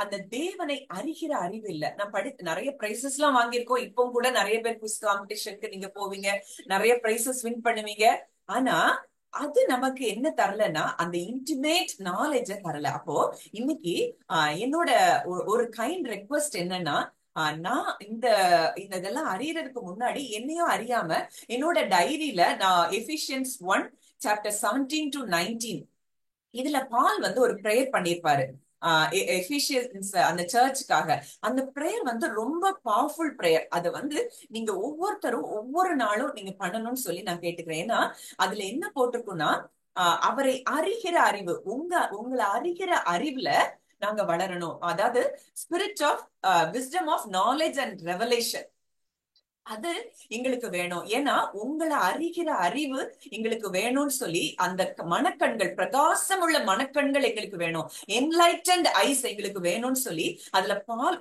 அந்த தேவனை அறிகிற அறிவு இல்ல. நான் நிறைய பிரைசஸ் எல்லாம் வாங்கியிருக்கோம். இப்போ கூட நிறைய பேர் குவிஸ் காம்படிஷனுக்கு நீங்க போவீங்க, நிறைய பிரைசஸ் வின் பண்ணுவீங்க. ஆனா அது நமக்கு என்ன தரலன்னா, அந்த இன்டிமேட் நாலேஜ தரல. அப்போ இன்னைக்கு என்னோட ஒரு கைண்ட் ரெக்வெஸ்ட் என்னன்னா, நான் இதெல்லாம் அறியறதுக்கு முன்னாடி என்னையும் அறியாம என்னோட டைரியில நான் எபிஷியன்ஸ் 1:17-19 இதுல பால் வந்து ஒரு பிரேயர் பண்ணிருப்பாரு எபிஷியன்ஸ் அந்த சர்ச்சுக்காக. அந்த பிரேயர் வந்து ரொம்ப பவர்ஃபுல் பிரேயர். அதை வந்து நீங்க ஒவ்வொருத்தரும் ஒவ்வொரு நாளும் நீங்க பண்ணணும்னு சொல்லி நான் கேட்டுக்கிறேன். ஏன்னா அதுல என்ன போட்டிருக்குன்னா, அவரை அறிகிற அறிவு, உங்களை அறிகிற அறிவுல நாங்க வளரணும். அதாவது spirit of wisdom of knowledge and revelation அது எங்களுக்கு வேணும். ஏன்னா உங்களை அறிகிற அறிவு எங்களுக்கு வேணும்னு சொல்லி அந்த மனக்கண்கள், பிரகாசமுள்ள மனக்கண்கள் எங்களுக்கு வேணும், என்லைட்டன்ட் ஐஸ் எங்களுக்கு வேணும்னு சொல்லி அதுல பால்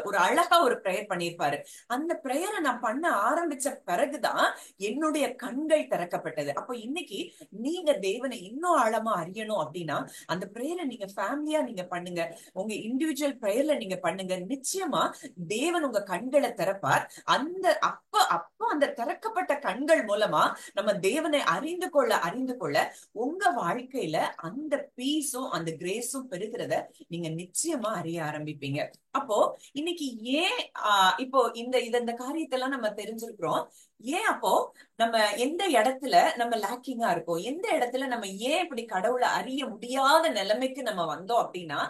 ஒரு அழகா ஒரு பிரேயர் பண்ணியிருப்பாரு. அந்த பிரேயரை நான் பண்ண ஆரம்பிச்ச பிறகுதான் என்னுடைய கண்கள் திறக்கப்பட்டது. அப்போ இன்னைக்கு நீங்க தேவனை இன்னும் ஆழமா அறியணும் அப்படின்னா அந்த பிரேயரை நீங்க ஃபேமிலியா நீங்க பண்ணுங்க, உங்க இண்டிவிஜுவல் பிரேயர்ல நீங்க பண்ணுங்க. நிச்சயமா தேவன் உங்க கண்களை திறப்பார். அப்போ அந்த திறக்கப்பட்ட கண்கள் மூலமா நம்ம தேவனை அறிந்து கொள்ள உங்க வாழ்க்கையில அந்த பீஸும் அந்த கிரேஸும் பெருகிறத நீங்க நிச்சயமா அறிய ஆரம்பிப்பீங்க. அப்போ இன்னைக்கு ஏன் இப்போ இந்த காரியத்தெல்லாம் நம்ம தெரிஞ்சிருக்கிறோம். ஏன் அப்போ நம்ம எந்த இடத்துல நம்ம லேக்கிங்கா இருக்கோம், எந்த இடத்துல நம்ம ஏன் இப்படி கடவுளை அறிய முடியாத நிலைமைக்கு நம்ம வந்தோம் அப்படின்னா,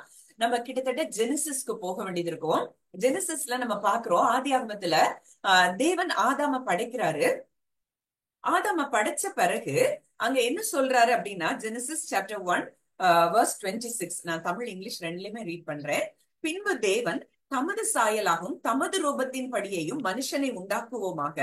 நம்ம கிட்டத்தட்ட ஜெனிசிஸ்க்கு போக வேண்டியது இருக்கும். ஜெனிசிஸ்ல நம்ம பாக்குறோம், ஆதியாகமத்துல தேவன் ஆதாம படைக்கிறாரு. ஆதாம படைச்ச பிறகு அங்க என்ன சொல்றாரு அப்படின்னா, ஜெனிசிஸ் சாப்டர் 1:26, நான் தமிழ் இங்கிலீஷ் ரெண்டுலயுமே ரீட் பண்றேன். பின்பு தேவன் தமது சாயலாகவும் தமது ரூபத்தின் படியையும் மனுஷனை உண்டாக்குவோமாக,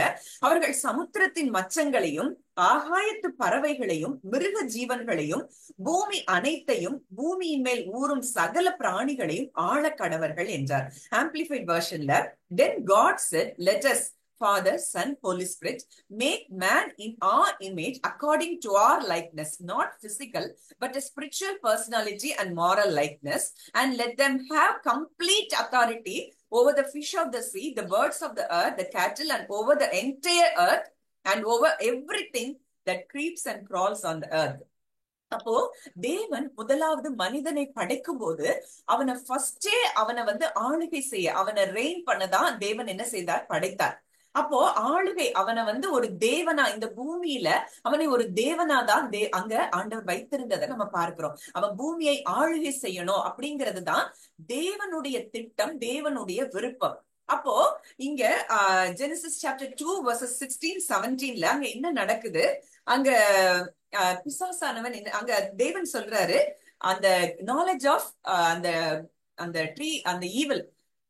அவர்கள் சமுத்திரத்தின் மச்சங்களையும் ஆகாயத்து பறவைகளையும் மிருக ஜீவன்களையும் பூமி அனைத்தையும் பூமியின் மேல் ஊறும் சகல பிராணிகளையும் ஆள கடவர்கள் என்றார். ஆம்பிளிஃபைட் வெர்ஷன்ல, then God said, let us, Father, Son, Holy Spirit, make man in our image according to our likeness, not physical, but a spiritual personality and moral likeness, and let them have complete authority over the fish of the sea, the birds of the earth, the cattle, and over the entire earth, and over everything that creeps and crawls on the earth. அப்போ தேவன் முதலாவது மனிதனை படைக்கும் போது அவனை வந்து ஆளுகை செய்ய, அவனை ரெயின் பண்ணதான் தேவன் என்ன செய்தார், படைத்தார். அப்போ ஆளுகை, அவனை வந்து ஒரு தேவனா, இந்த பூமியில அவனை ஒரு தேவனாதான் அங்க ஆண்டவர் வைத்திருந்ததை நம்ம பார்க்கிறோம். அவன் பூமியை ஆளுகை செய்யணும் அப்படிங்கிறது தான் தேவனுடைய திட்டம், தேவனுடைய விருப்பம். அப்போ இங்க ஜெனசிஸ் சாப்டர் 2 வர்சஸ் 16 17ல அங்க என்ன நடக்குது? அங்க பிசாசானவன் அங்க தேவன் சொல்றாரு, அந்த நாலேஜ் ஆஃப் அந்த அந்த ட்ரீ, அந்த ஈவில்,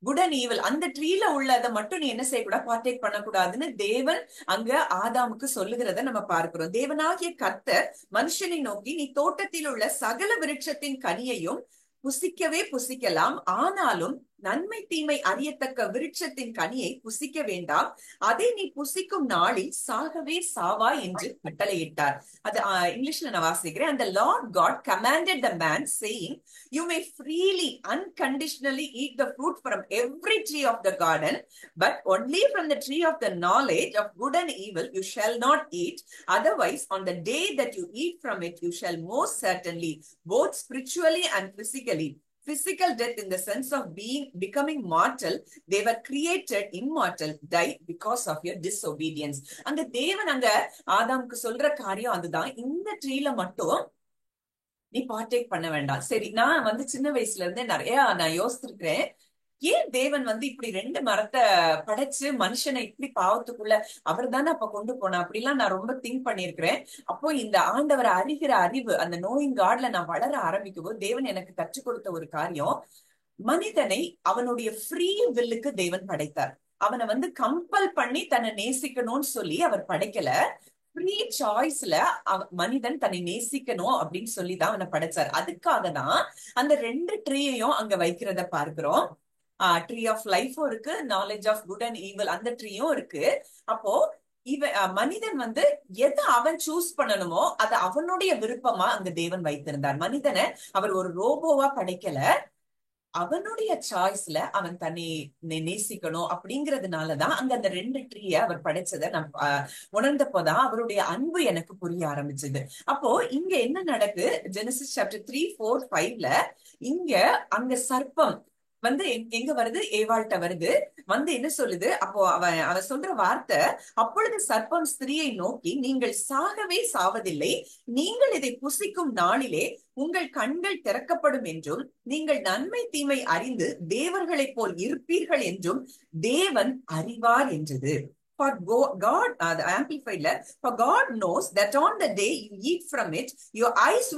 குட் அண்ட் ஈவில், அந்த ட்ரீல உள்ளதை மட்டும் நீ என்ன செய்யக்கூடாது, பார்ட்டேக் பண்ணக்கூடாதுன்னு தேவன் அங்க ஆதாமுக்கு சொல்லுகிறத நம்ம பார்க்கிறோம். தேவனாகிய கர்த்தர் மனுஷனை நோக்கி, நீ தோட்டத்தில் உள்ள சகல விருட்சத்தின் கனியையும் புசிக்கவே புசிக்கலாம், ஆனாலும் நன்மை தீமை அறியத்தக்க விருட்சத்தின் கனியை புசிக்க வேண்டாம், அதை நீ புசிக்கும் நாளில் சாகவே சாவாய் என்று கட்டளையிட்டார். அது இங்கிலீஷ்ல நான் வாசிக்கிறேன். And the Lord God commanded the man saying, you may freely unconditionally eat the fruit from every tree of the garden, but only from the tree of the knowledge of good and evil you shall not eat, otherwise on the day that you eat from it you shall most certainly, both spiritually and physically, physical death in the sense of becoming mortal, they were created immortal, die because of your disobedience. அந்த தேவன் அங்க ஆதாமுக்கு சொல்ற காரியம் அதுதான், இந்த ட்ரீல மட்டும் நீ பார்ட்டேக் பண்ண வேண்டாம். சரி, நான் வந்து சின்ன வயசுல இருந்தே நிறைய நான் யோசிச்சிருக்கிறேன், ஏன் தேவன் வந்து இப்படி ரெண்டு மரத்தை படைச்சு மனுஷனை இப்படி பாவத்துக்குள்ள அவர் தானே அப்ப கொண்டு போனா, அப்படிலாம் நான் ரொம்ப திங்க் பண்ணிருக்கிறேன். அப்போ இந்த ஆண்டவரை அறிகிற அறிவு, அந்த நோயிங் காட்ல நான் வளர ஆரம்பிக்கும் போது தேவன் எனக்கு கற்றுக் கொடுத்த ஒரு காரியம், மனிதனை அவனுடைய ஃப்ரீ வில்லுக்கு தேவன் படைத்தார். அவனை வந்து கம்பல் பண்ணி தன்னை நேசிக்கணும்னு சொல்லி அவர் படைக்கல. ஃப்ரீ சாய்ஸ்ல மனிதன் தன்னை நேசிக்கணும் அப்படின்னு சொல்லிதான் அவனை படைச்சார். அதுக்காக தான் அந்த ரெண்டு ட்ரீயையும் அங்க வைக்கிறத பார்க்கிறோம். ட்ரீ ஆஃப் லைஃபும் இருக்கு, knowledge of good and evil அந்த ட்ரீயும் இருக்கு. அப்போ மனிதன் வந்து எதை அவன் சூஸ் பண்ணணுமோ அதை அவனுடைய விருப்பமா அங்க தேவன் வைத்திருந்தார். மனிதனை அவர் ஒரு ரோபோவா படைக்கல, அவனுடைய சாய்ஸ்ல அவன் தன்னை நேசிக்கணும் அப்படிங்கறதுனாலதான் அங்க அந்த ரெண்டு ட்ரீய அவர் படைச்சதை நான் உணர்ந்தப்போதான் அவருடைய அன்பு எனக்கு புரிய ஆரம்பிச்சது. அப்போ இங்க என்ன நடக்கு, ஜெனசிஸ் சாப்டர் 3, 4, 5ல இங்க அங்க சர்ப்பம் வந்து எங்க வருது, ஏவாள்கிட்ட வருது, வந்து என்ன சொல்லுது, அப்போ அவ சொல்ற வார்த்தை, அப்பொழுது சர்ப்பம் ஸ்திரியை நோக்கி, நீங்கள் சாகவே சாவதில்லை, நீங்கள் இதை புசிக்கும் நாளிலே உங்கள் கண்கள் திறக்கப்படும் என்றும் நீங்கள் நன்மை தீமை அறிந்து தேவர்களைப் போல் இருப்பீர்கள் என்றும் தேவன் அறிவார் என்றது. For God, the Amplified, for God knows that on the day you eat from it, your eyes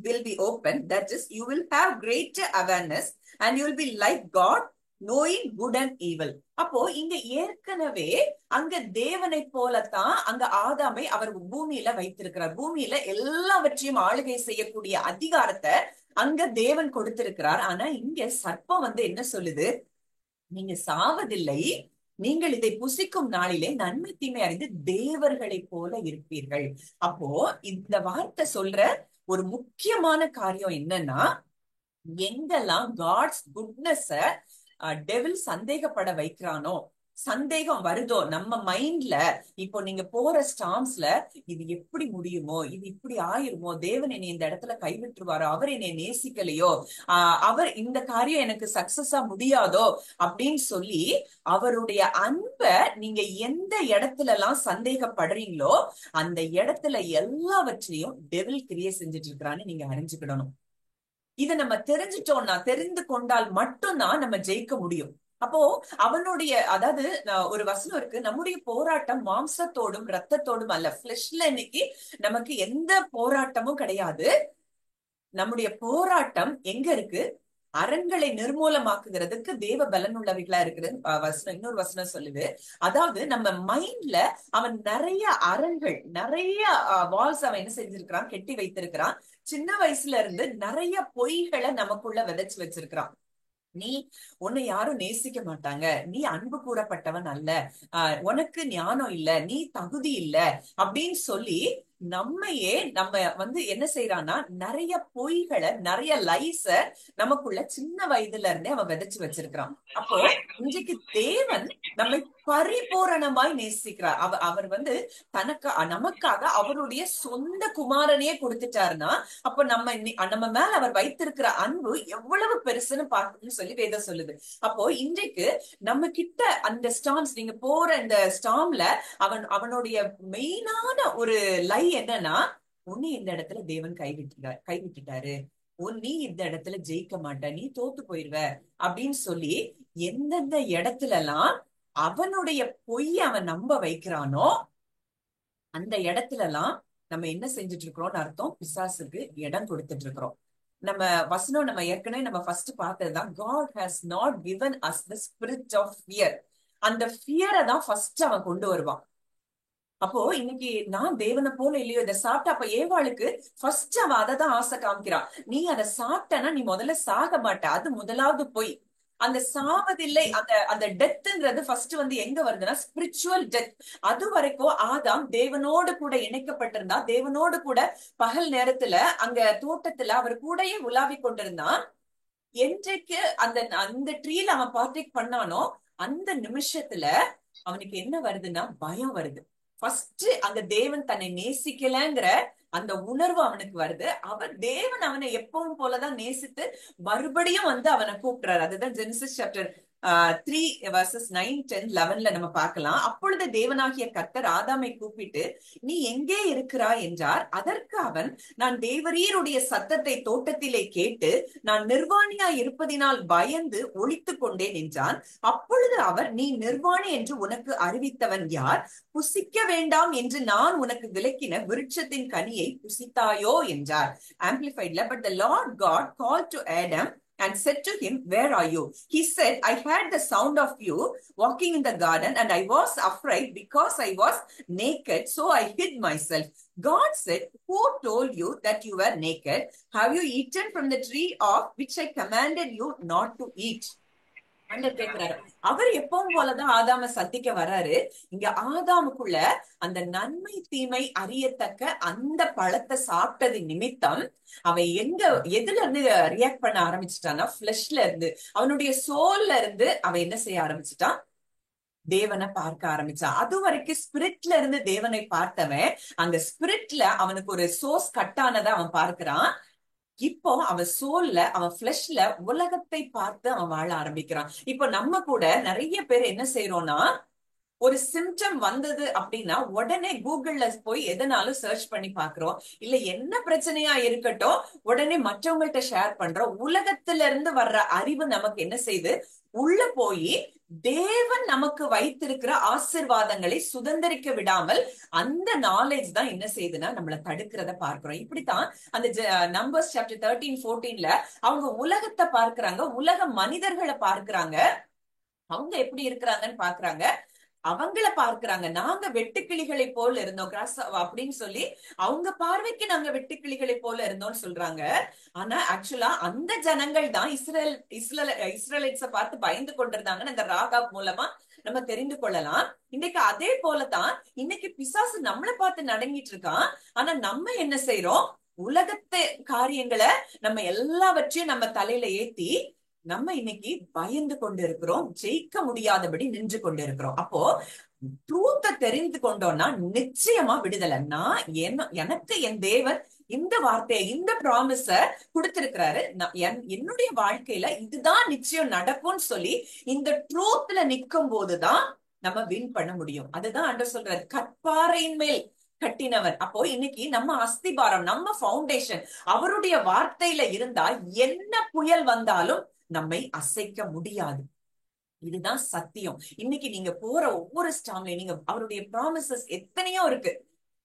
will be open. That is, you will have greater awareness and you will be like God, knowing good and evil. அப்போ இங்க ஏற்கனவே அங்க தேவனை போலத்தான் அங்க ஆதாமை அவர் பூமியில வைத்திருக்கிறார். பூமியில எல்லாவற்றையும் ஆளுகை செய்யக்கூடிய அதிகாரத்தை அங்க தேவன் கொடுத்திருக்கிறார். ஆனா இங்க சர்ப்பம் வந்து என்ன சொல்லுது, நீங்க சாவதில்லை, நீங்கள் இதை புசிக்கும் நாளிலே நன்மை தீமை அறிந்து தேவர்களை போல இருப்பீர்கள். அப்போ இந்த வார்த்தை சொல்ற ஒரு முக்கியமான காரியம் என்னன்னா, எங்கெல்லாம் காட்ஸ் குட்னஸ டெவில் சந்தேகப்பட வைக்கிறானோ, சந்தேகம் வருதோ நம்ம மைண்ட்ல, இப்போ நீங்க போற ஸ்டாம்ஸ்ல இது எப்படி முடியுமோ, இது இப்படி ஆயிருமோ, தேவன் என்னை இந்த இடத்துல கைவிட்டுருவாரோ, அவர் என்னை நேசிக்கலையோ, அவர் இந்த காரியம் எனக்கு சக்சஸா முடியாதோ அப்படின்னு சொல்லி அவருடைய அன்பை நீங்க எந்த இடத்துல எல்லாம் சந்தேகப்படுறீங்களோ அந்த இடத்துல எல்லாவற்றையும் டெவில் கிரியை செஞ்சுட்டு இருக்கிறான்னு நீங்க அறிஞ்சுக்கிடணும். இதை நம்ம தெரிஞ்சிட்டோம்னா, தெரிந்து கொண்டால் மட்டும்தான் நம்ம ஜெயிக்க முடியும். அப்போ அவனுடைய, அதாவது ஒரு வசனம் இருக்கு, நம்முடைய போராட்டம் மாம்சத்தோடும் ரத்தத்தோடும் அல்ல. பிளஷ்ல இன்னைக்கு நமக்கு எந்த போராட்டமும் கிடையாது. நம்முடைய போராட்டம் எங்க இருக்கு, அரண்களை நிர்மூலமாக்குகிறதுக்கு தேவ பலன் உள்ளவைகளா இருக்குது. வசனம், இன்னொரு வசனம் சொல்லுது, அதாவது நம்ம மைண்ட்ல அவன் நிறைய அரண்கள், நிறைய வால்ஸ் அவன் என்ன செஞ்சிருக்கிறான், கெட்டி வைத்திருக்கிறான். சின்ன வயசுல இருந்து நிறைய பொய்களை நமக்குள்ள விதைச்சு வச்சிருக்கிறான். நீ உன்னை யாரும் நேசிக்க மாட்டாங்க, நீ அன்பு கூறப்பட்டவன் அல்ல, உனக்கு ஞானம் இல்ல, நீ தகுதி இல்ல அப்படின்னு சொல்லி நம்மையே நம்ம வந்து என்ன செய்யறான்னா நிறைய பொய்களை, நிறைய லைஸ நமக்குள்ள சின்ன வயதுல இருந்தே அவன் விதைச்சு வச்சிருக்கிறான். அப்போ இன்றைக்கு தேவன் நம்மை பரிபூரணமாய் நேசிக்கிறார். அவர் வந்து நமக்காக அவருடைய சொந்த குமாரனையே கொடுத்துட்டாருன்னா, அப்ப நம்ம மேல அவர் வைத்திருக்கிற அன்பு எவ்வளவு பெருசுன்னு பார்க்கணும்னு சொல்லி வேதம் சொல்லுது. அப்போ இன்றைக்கு நம்ம கிட்ட அந்த ஸ்டாம்ஸ், நீங்க போற இந்த ஸ்டாம்ல அவனுடைய மெயினான ஒரு லை என்னன்னா, உன்னை இந்த இடத்துல தேவன் கைவிட்டுட்டாரு, நீ இந்த இடத்துல ஜெயிக்க மாட்ட, நீ தோத்து போயிருவ அப்படின்னு சொல்லி எந்தெந்த இடத்துல எல்லாம் அவனுடைய பொய்ய அவன் நம்ப வைக்கிறானோ அந்த இடத்துல எல்லாம் நம்ம என்ன செஞ்சுட்டு இருக்கிறோம்னு அர்த்தம், பிசாசுக்கு இடம் கொடுத்துட்டு இருக்கிறோம். நம்ம வசனம் நம்ம ஏற்கனவே நம்ம first பார்த்ததுதான், God has not given us the spirit of fear. அந்த ஃபியரை தான் ஃபர்ஸ்ட் அவன் கொண்டு வருவான். அப்போ இன்னைக்கு நான் தேவனை போல இல்லையோ, இதை சாப்பிட்டா, அப்ப ஏவாளுக்கு ஃபர்ஸ்ட் அவன் அதை தான் ஆசை காமிக்கிறான். நீ அதை சாப்பிட்டனா நீ முதல்ல சாக மாட்ட, அது முதலாவது போய் அந்த சாவதில்லை. அந்த அந்த டெத்ங்கிறது ஃபர்ஸ்ட் வந்து எங்க வருதுன்னா ஸ்பிரிச்சுவல் டெத். அது வரைக்கும் ஆதாம் தேவனோடு கூட இணைக்கப்பட்டிருந்தா, தேவனோடு கூட பகல் நேரத்துல அங்க தோட்டத்துல அவர் கூடயே உலாவி கொண்டிருந்தான். என்றைக்கு அந்த அந்த ட்ரீல அவன் பார்ட்டிக் பண்ணானோ அந்த நிமிஷத்துல அவனுக்கு என்ன வருதுன்னா பயம் வருது. ஃபர்ஸ்ட் அங்க தேவன் தன்னை நேசிக்கலங்கிற அந்த உணர்வு அவனுக்கு வருது. தேவன் அவனை எப்பவும் போலதான் நேசித்து மறுபடியும் வந்து அவனை கூப்பிடுறாரு. அதுதான் ஜெனசிஸ் சாப்டர் 3 verses 9, 10, 11 நம்ம பார்க்கலாம். அப்பொழுது தேவனாகிய கர்த்தர் ஆதாமை கூப்பிட்டு, நீ எங்கே இருக்கிறாய் என்றார். அதற்கு அவன், நான் தேவரீருடைய சத்தத்தை தோட்டத்திலே கேட்டு நான் நிர்வாணியா இருப்பதினால் பயந்து ஒளித்துக் கொண்டேன் என்றான். அப்பொழுது அவர், நீ நிர்வாணி என்று உனக்கு அறிவித்தவன் யார்? புசிக்க வேண்டாம் என்று நான் உனக்கு விலக்கின விருட்சத்தின் கனியை புசித்தாயோ என்றார். ஆம்பிளிஃபைட்ல, but the Lord God called to Adam and said to him, where are you? He said, I heard the sound of you walking in the garden, and I was afraid because I was naked, so I hid myself. God said, who told you that you were naked? Have you eaten from the tree of which I commanded you not to eat? கேட்கிறாரு. அவர் எப்பவும் போலதான் ஆதாம சந்திக்க வர்றாரு. இங்க ஆதாமுக்குள்ள அந்த நன்மை தீமை அறியத்தக்க அந்த பழத்தை சாப்பிட்டது நிமித்தம் அவன் எதுல இருந்து ரியாக்ட் பண்ண ஆரம்பிச்சுட்டான்னா, பிளஷ்ல இருந்து, அவனுடைய சோல்ல இருந்து அவன் என்ன செய்ய ஆரம்பிச்சுட்டான்? தேவனை பார்க்க ஆரம்பிச்சான். அது வரைக்கும் ஸ்பிரிட்ல இருந்து தேவனை பார்த்தவன் அங்க ஸ்பிரிட்ல அவனுக்கு ஒரு சோர்ஸ் கட்டானதை அவன் பார்க்கிறான். இப்போ அவன் சோல்ல, அவன் பிளஷ்ல உலகத்தை பார்த்து அவன் வாழ ஆரம்பிக்கிறான். இப்போ நம்ம கூட நிறைய பேர் என்ன செய்யறோம்னா, ஒரு சிம்டம் வந்தது அப்படின்னா உடனே கூகுள்ல போய் எதனாலும் சர்ச் பண்ணி பாக்குறோம். இல்ல என்ன பிரச்சனையா இருக்கட்டும் உடனே மற்றவங்கள்ட்ட ஷேர் பண்றோம். உலகத்துல இருந்து வர்ற அறிவு நமக்கு என்ன செய்யுது, உள்ள போய் தேவன் நமக்கு வைத்திருக்கிற ஆசீர்வாதங்களை சுதந்திரிக்க விடாமல் அந்த நாலேஜ் தான் என்ன செய்யுதுன்னா நம்மளை தடுக்கிறத பார்க்கிறோம். இப்படித்தான் அந்த நம்பர்ஸ் சாப்டர் 13, 14ல அவங்க உலகத்தை பார்க்கிறாங்க, உலக மனிதர்களை பார்க்கிறாங்க, அவங்க எப்படி இருக்கிறாங்கன்னு பாக்குறாங்க, அவங்கள பார்க்கிறாங்க. நாங்க வெட்டுக்கிளிகளை போல இருந்தோம் அப்படின்னு சொல்லி அவங்க பார்வைக்கு நாங்க வெட்டுக்கிளிகளை போல இருந்தோம்னு சொல்றாங்க. ஆனா ஆக்சுவலா அந்த ஜனங்கள் தான் இஸ்ரேலைட்ஸ பார்த்து பயந்து கொண்டிருந்தாங்கன்னு இந்த ராகாப் மூலமா நம்ம தெரிந்து கொள்ளலாம். இன்னைக்கு அதே போலதான் இன்னைக்கு பிசாசு நம்மளை பார்த்து நடங்கிட்டு இருக்கான். ஆனா நம்ம என்ன செய்யறோம், உலகத்தை காரியங்களை நம்ம எல்லாவற்றையும் நம்ம தலையில ஏத்தி நம்ம இன்னைக்கு பயந்து கொண்டு இருக்கிறோம், ஜெயிக்க முடியாதபடி நின்று கொண்டு இருக்கிறோம். அப்போ ட்ரூத்தை தெரிந்து கொண்டோம்னா நிச்சயமா விடுதலை. நான் எனக்கு என் தேவன் இந்த வார்த்தையை, இந்த ப்ராமிஸ கொடுத்திருக்கிறாரு. என்னுடைய வாழ்க்கையில இதுதான் நிச்சயம் நடக்கும்னு சொல்லி இந்த ட்ரூத்ல நிற்கும் போதுதான் நம்ம வின் பண்ண முடியும். அதுதான் ஆண்டவர் சொல்றாரு, கற்பாறையின் மேல் கட்டினவர். அப்போ இன்னைக்கு நம்ம அஸ்திபாரம், நம்ம ஃபவுண்டேஷன் அவருடைய வார்த்தையில இருந்தா என்ன புயல் வந்தாலும் நம்மை அசைக்க முடியாது. இதுதான் சத்தியம். இன்னைக்கு நீங்க போற ஒவ்வொரு ஸ்டாம்லயும் நீங்க அவருடைய ப்ராமிசஸ் எத்தனையோ இருக்கு,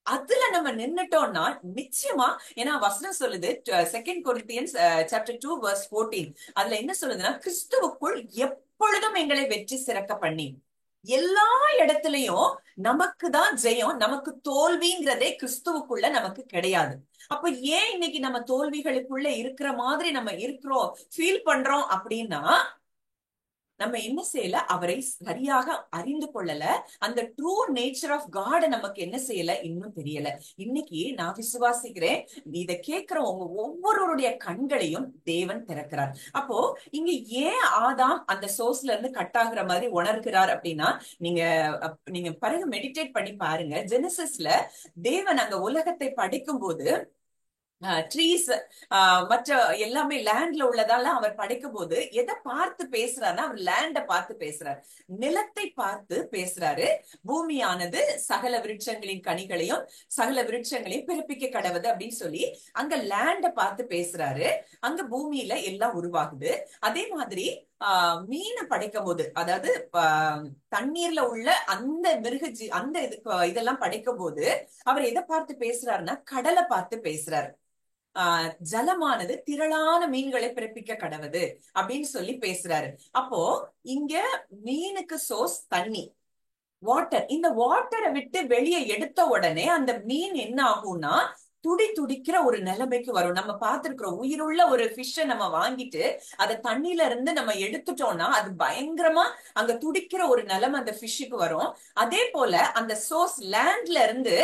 அதுல நம்ம நின்னுட்டோம்னா நிச்சயமா, ஏன்னா வசனம் சொல்லுது 2 Corinthians chapter 2 verse 14, அதுல என்ன சொல்லுதுன்னா, கிறிஸ்துவுக்குள் எப்பொழுதும் எங்களை வெற்றி சிறக்க பண்ணி, எல்லா இடத்துலயும் நமக்கு தான் ஜெயம், நமக்கு தோல்விங்கிறதே கிறிஸ்துவுக்குள்ள நமக்கு கிடையாது. அப்ப ஏன் இன்னைக்கு நம்ம தோல்விகளுக்குள்ள இருக்கிற மாதிரி நம்ம இருக்கிறோம், ஃபீல் பண்றோம் அப்படின்னா நம்ம என்ன செய்யல, அவரை சரியாக அறிந்து கொள்ளல. அந்த ட்ரூ நேச்சர் ஆஃப் காட நமக்கு என்ன செய்யல, இன்னும் தெரியல. இன்னைக்கு நான் விசுவாசிக்கிறேன், இதை கேட்கிறவங்க ஒவ்வொருவருடைய கண்களையும் தேவன் திறக்கிறார். அப்போ இங்க ஏன் ஆதாம் அந்த சோர்ஸ்ல இருந்து கட் ஆகுற மாதிரி உணர்கிறார் அப்படின்னா, நீங்க பிறகு மெடிடேட் பண்ணி பாருங்க. ஜெனசிஸ்ல தேவன் அங்க உலகத்தை படைக்கும் போது ட்ரீஸ், மற்ற எல்லாமே லேண்ட்ல உள்ளதால அவர் படைக்கும் போது எதை பார்த்து பேசுறாருன்னா அவர் லேண்ட பார்த்து பேசுறாரு, நிலத்தை பார்த்து பேசுறாரு. பூமியானது சகல விருட்சங்களின் கனிகளையும் சகல விருட்சங்களையும் பிறப்பிக்க கடவுது அப்படின்னு சொல்லி அங்க லேண்ட பார்த்து பேசுறாரு. அங்க பூமியில எல்லாம் உருவாகுது. அதே மாதிரி மீனை படைக்கும் போது, அதாவது தண்ணீர்ல உள்ள அந்த அந்த இதெல்லாம் படைக்கும் போது அவர் எதை பார்த்து பேசுறாருன்னா கடலை பார்த்து பேசுறாரு. ஜலமானது திரளான மீன்களை பிறப்பிக்க கடவுது அப்படின்னு சொல்லி பேசுறாரு. அப்போ இங்க மீனுக்கு சோர்ஸ் தண்ணி, வாட்டர். இந்த வாட்டரை விட்டு வெளியே எடுத்த உடனே அந்த மீன் என்ன ஆகும்னா துடிக்கிற ஒரு நிலைமைக்கு வரும். நம்ம பார்த்திருக்கிறோம், உயிருள்ள ஒரு ஃபிஷ்ஷை நம்ம வாங்கிட்டு அதை தண்ணியில இருந்து நம்ம எடுத்துட்டோம்னா அது பயங்கரமா அங்க துடிக்கிற ஒரு நிலைமை அந்த ஃபிஷ்ஷுக்கு வரும். அதே போல அந்த சோர்ஸ் லேண்ட்ல இருந்து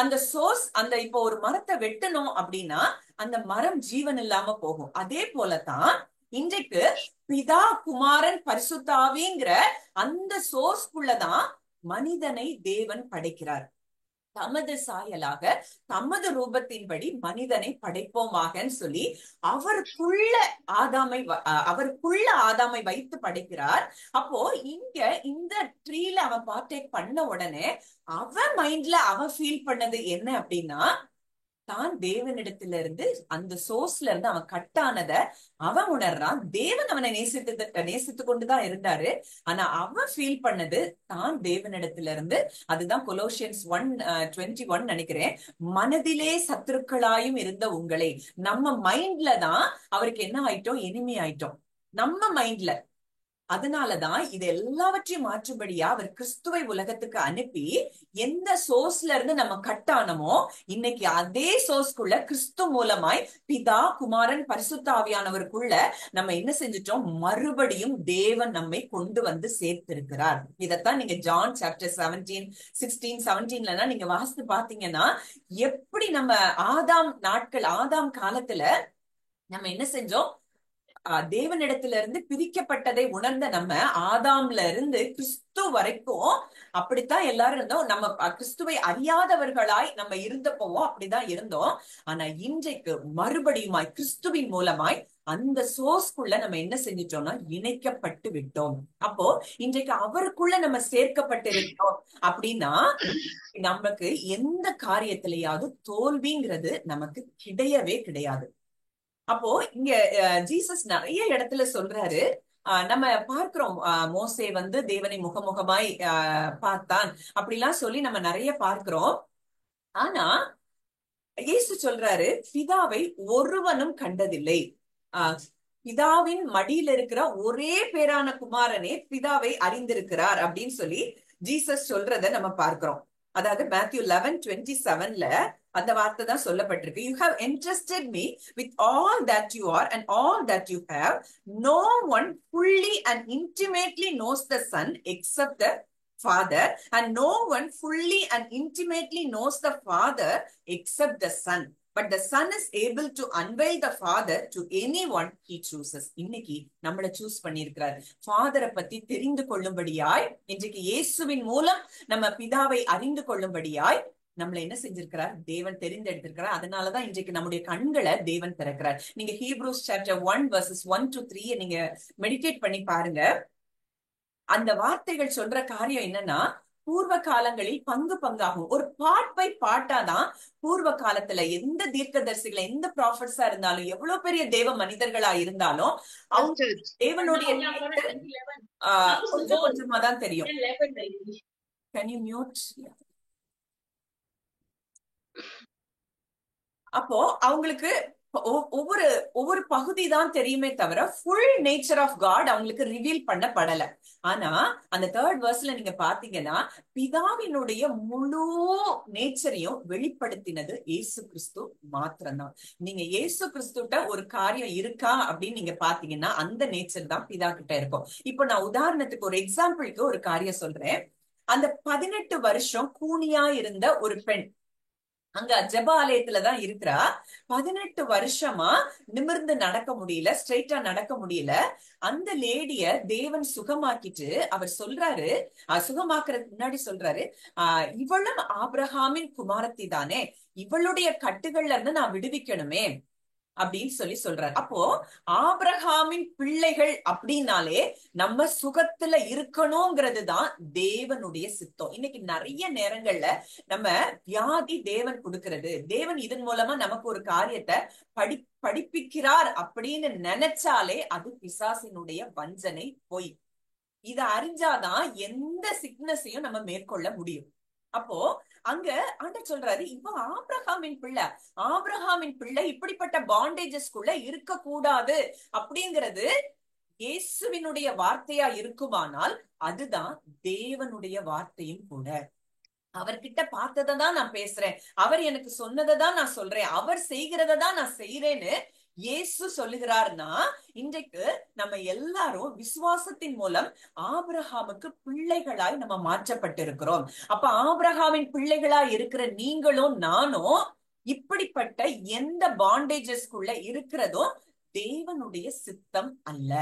அந்த சோர்ஸ், அந்த இப்போ ஒரு மரத்தை வெட்டணும் அப்படின்னா அந்த மரம் ஜீவன் இல்லாம போகும். அதே போலதான் இன்றைக்கு பிதா குமாரன் பரிசுத்தாவிங்கிற அந்த சோர்ஸ்குள்ளதான் மனிதனை தேவன் படைக்கிறார். தமது சாயலாக தமது ரூபத்தின்படி மனிதனை படைப்போமாகன்னு சொல்லி அவருக்குள்ள ஆதாமை வைத்து படைக்கிறார். அப்போ இங்க இந்த ட்ரீல அவன் பார்ட்டேக் பண்ண உடனே அவன் மைண்ட்ல அவன் ஃபீல் பண்ணது என்ன அப்படின்னா, தான் தேவனிடத்துல இருந்து அந்த சோர்ஸ்ல இருந்து அவன் கட்டானத அவன் உணர்றான். தேவன் அவனை நேசித்து கொண்டுதான் இருந்தாரு. ஆனா அவன் ஃபீல் பண்ணது தான் தேவனிடத்துல இருந்து. அதுதான் கொலோசியன்ஸ் 1:21 நினைக்கிறேன். மனதிலே சத்துருக்களாயும் இருந்த உங்களை, நம்ம மைண்ட்ல தான் அவருக்கு என்ன ஆயிட்டோம், எனிமி ஆயிட்டோம் நம்ம மைண்ட்ல. அதனாலதான் இது எல்லாவற்றையும் மாற்றும்படியா அவர் கிறிஸ்துவை உலகத்துக்கு அனுப்பி எந்த சோர்ஸ்ல இருந்து நம்ம கட்டானமோ இன்னைக்கு அதே சோர்ஸ்குள்ள கிறிஸ்து மூலமாய் பிதா குமாரன் பரிசுத்தாவியானவருக்குள்ள நம்ம என்ன செஞ்சிட்டோம், மறுபடியும் தேவன் நம்மை கொண்டு வந்து சேர்த்திருக்கிறார். இதத்தான் நீங்க ஜான் சாப்டர் 17 நீங்க வாசித்து பாத்தீங்கன்னா எப்படி நம்ம ஆதாம் காலத்துல நம்ம என்ன செஞ்சோம், தேவனிடத்துல இருந்து பிரிக்கப்பட்டதை உணர்ந்த நம்ம ஆதாம்ல இருந்து கிறிஸ்து வரைக்கும் அப்படித்தான் எல்லாரும் இருந்தோம். நம்ம கிறிஸ்துவை அறியாதவர்களாய் நம்ம இருந்தப்போவோம், அப்படிதான் இருந்தோம். ஆனா இன்றைக்கு மறுபடியுமாய் கிறிஸ்துவின் மூலமாய் அந்த சோர்ஸ்குள்ள நம்ம என்ன செஞ்சிட்டோம்னா இணைக்கப்பட்டு விட்டோம். அப்போ இன்றைக்கு அவருக்குள்ள நம்ம சேர்க்கப்பட்டிருக்கோம் அப்படின்னா நமக்கு எந்த காரியத்திலேயாவது தோல்விங்கிறது நமக்கு கிடையவே கிடையாது. அப்போ இங்க ஜீசஸ் நிறைய இடத்துல சொல்றாரு. நம்ம பார்க்கிறோம், மோசே வந்து தேவனை முகமுகமாய் பார்த்தான் அப்படிலாம் சொல்லி நம்ம நிறைய பார்க்கிறோம். ஆனா இயேசு சொல்றாரு, பிதாவை ஒருவனும் கண்டதில்லை. பிதாவின் மடியில இருக்கிற ஒரே பேரான குமாரனே பிதாவை அறிந்திருக்கிறார் அப்படின்னு சொல்லி ஜீசஸ் சொல்றத நம்ம பார்க்கிறோம். அதாவது மேத்யூ 11:27 அந்த வார்த்தை தான் சொல்லப்பட்டிருக்கு. You have entrusted me with all that you are and all that you have. No one fully and intimately knows the Son except the Father, and no one fully and intimately knows the Father except the Son. But the Son is able to unveil the Father to anyone he chooses. இன்னைக்கு நம்மளை choose பண்ணியிருக்கிறார் ஃபாதரை பத்தி தெரிந்து கொள்ளும்படியாய். இன்றைக்கு இயேசுவின் மூலம் நம்ம பிதாவை அறிந்து கொள்ளும்படியாய் நம்மளை என்ன செஞ்சிருக்கிறார், தேவன் தெரிந்தெடுத்திருக்கிறார். அதனாலதான் இன்றைக்கு நம்முடைய கண்களை தேவன் திறக்கிறார். நீங்க ஹீப்ரூஸ் சாப்டர் 1:1-3 நீங்க மெடிடேட் பண்ணி பாருங்க. அந்த வார்த்தைகள் சொல்ற காரியம் என்னன்னா, பூர்வ காலங்களில் பங்காகும். ஒரு பார்ட் பை பார்ட்டாதான் பூர்வ காலத்துல எந்த தீர்க்கதரிசிகளை எந்த ப்ராஃபட்ஸா இருந்தாலும் எவ்வளவு பெரிய தேவ மனிதர்களா இருந்தாலும் அவங்க தேவனுடைய கொஞ்சம் கொஞ்சமா தான் தெரியும். Can you mute? அப்போ அவங்களுக்கு ஒவ்வொரு பகுதி தான் தெரியுமே தவிர ஃபுல் நேச்சர் ஆஃப் காட் அவங்களுக்கு ரிவீல் பண்ணப்படல. ஆனா அந்த 3rd verseல நீங்க பாத்தீங்கன்னா பிதாவினுடைய முழு நேச்சரையும் வெளிப்படுத்தினது இயேசு கிறிஸ்து மாத்திரம்தான். நீங்க இயேசு கிறிஸ்துட்ட ஒரு காரியம் இருக்கா அப்படின்னு நீங்க பாத்தீங்கன்னா அந்த நேச்சர் தான் பிதா கிட்ட இருக்கும். இப்போ நான் உதாரணத்துக்கு ஒரு எக்ஸாம்பிளுக்கு ஒரு காரியம் சொல்றேன். அந்த 18 வருஷம் கூனியா இருந்த ஒரு பெண், அங்க ஜெப ஆலயத்துலதான் இருக்கிறா. 18 வருஷமா நிமிர்ந்து நடக்க முடியல, ஸ்ட்ரைட்டா நடக்க முடியல. அந்த லேடிய தேவன் சுகமாக்கிட்டு அவர் சொல்றாரு, சுகமாக்குறதுக்கு முன்னாடி சொல்றாரு, இவளும் ஆபிரகாமின் குமாரத்தி தானே, இவளுடைய கட்டுகள்ல இருந்து நான் விடுவிக்கணுமே அப்படின்னு சொல்லி சொல்றாரு. அப்போ ஆபிரகாமின் பிள்ளைகள் அப்படின்னாலே நம்ம சுகத்துல இருக்கணுங்கிறது தான் தேவனுடைய சித்தம். இன்னைக்கு நிறைய நேரங்கள்ல நம்ம வியாதி தேவன் கொடுக்கிறது, தேவன் இதன் மூலமா நமக்கு ஒரு காரியத்தை படிப்பிக்கிறார் அப்படின்னு நினைச்சாலே அது பிசாசினுடைய வஞ்சனை, பொய். இத அறிஞ்சாதான் எந்த சிக்னஸையும் நம்ம மேற்கொள்ள முடியும். அப்போ அங்க ஆண்டவர் சொல்றாரு, இவன் ஆபிரகாமின் பிள்ளை, ஆபிரகாமின் பிள்ளை இப்படிப்பட்ட பாண்டேஜஸ்குள்ள இருக்க கூடாது அப்படிங்கிறது இயேசுவினுடைய வார்த்தையா இருக்குமானால் அதுதான் தேவனுடைய வார்த்தையும் கூட. அவர்கிட்ட பார்த்ததை தான் நான் பேசுறேன், அவர் எனக்கு சொன்னதை தான் நான் சொல்றேன், அவர் செய்கிறத தான் நான் செய்யறேன்னு இயேசு சொல்லுகிறார்னா, இன்றைக்கு நம்ம எல்லாரும் விசுவாசத்தின் மூலம் ஆபிரகாமுக்கு பிள்ளைகளாய் நம்ம மாற்றப்பட்டிருக்கிறோம். அப்ப ஆபிரகாமின் பிள்ளைகளாய் இருக்கிற நீங்களும் நானும் இப்படிப்பட்ட எந்த பாண்டேஜஸ்குள்ள இருக்கிறதும் தேவனுடைய சித்தம் அல்ல.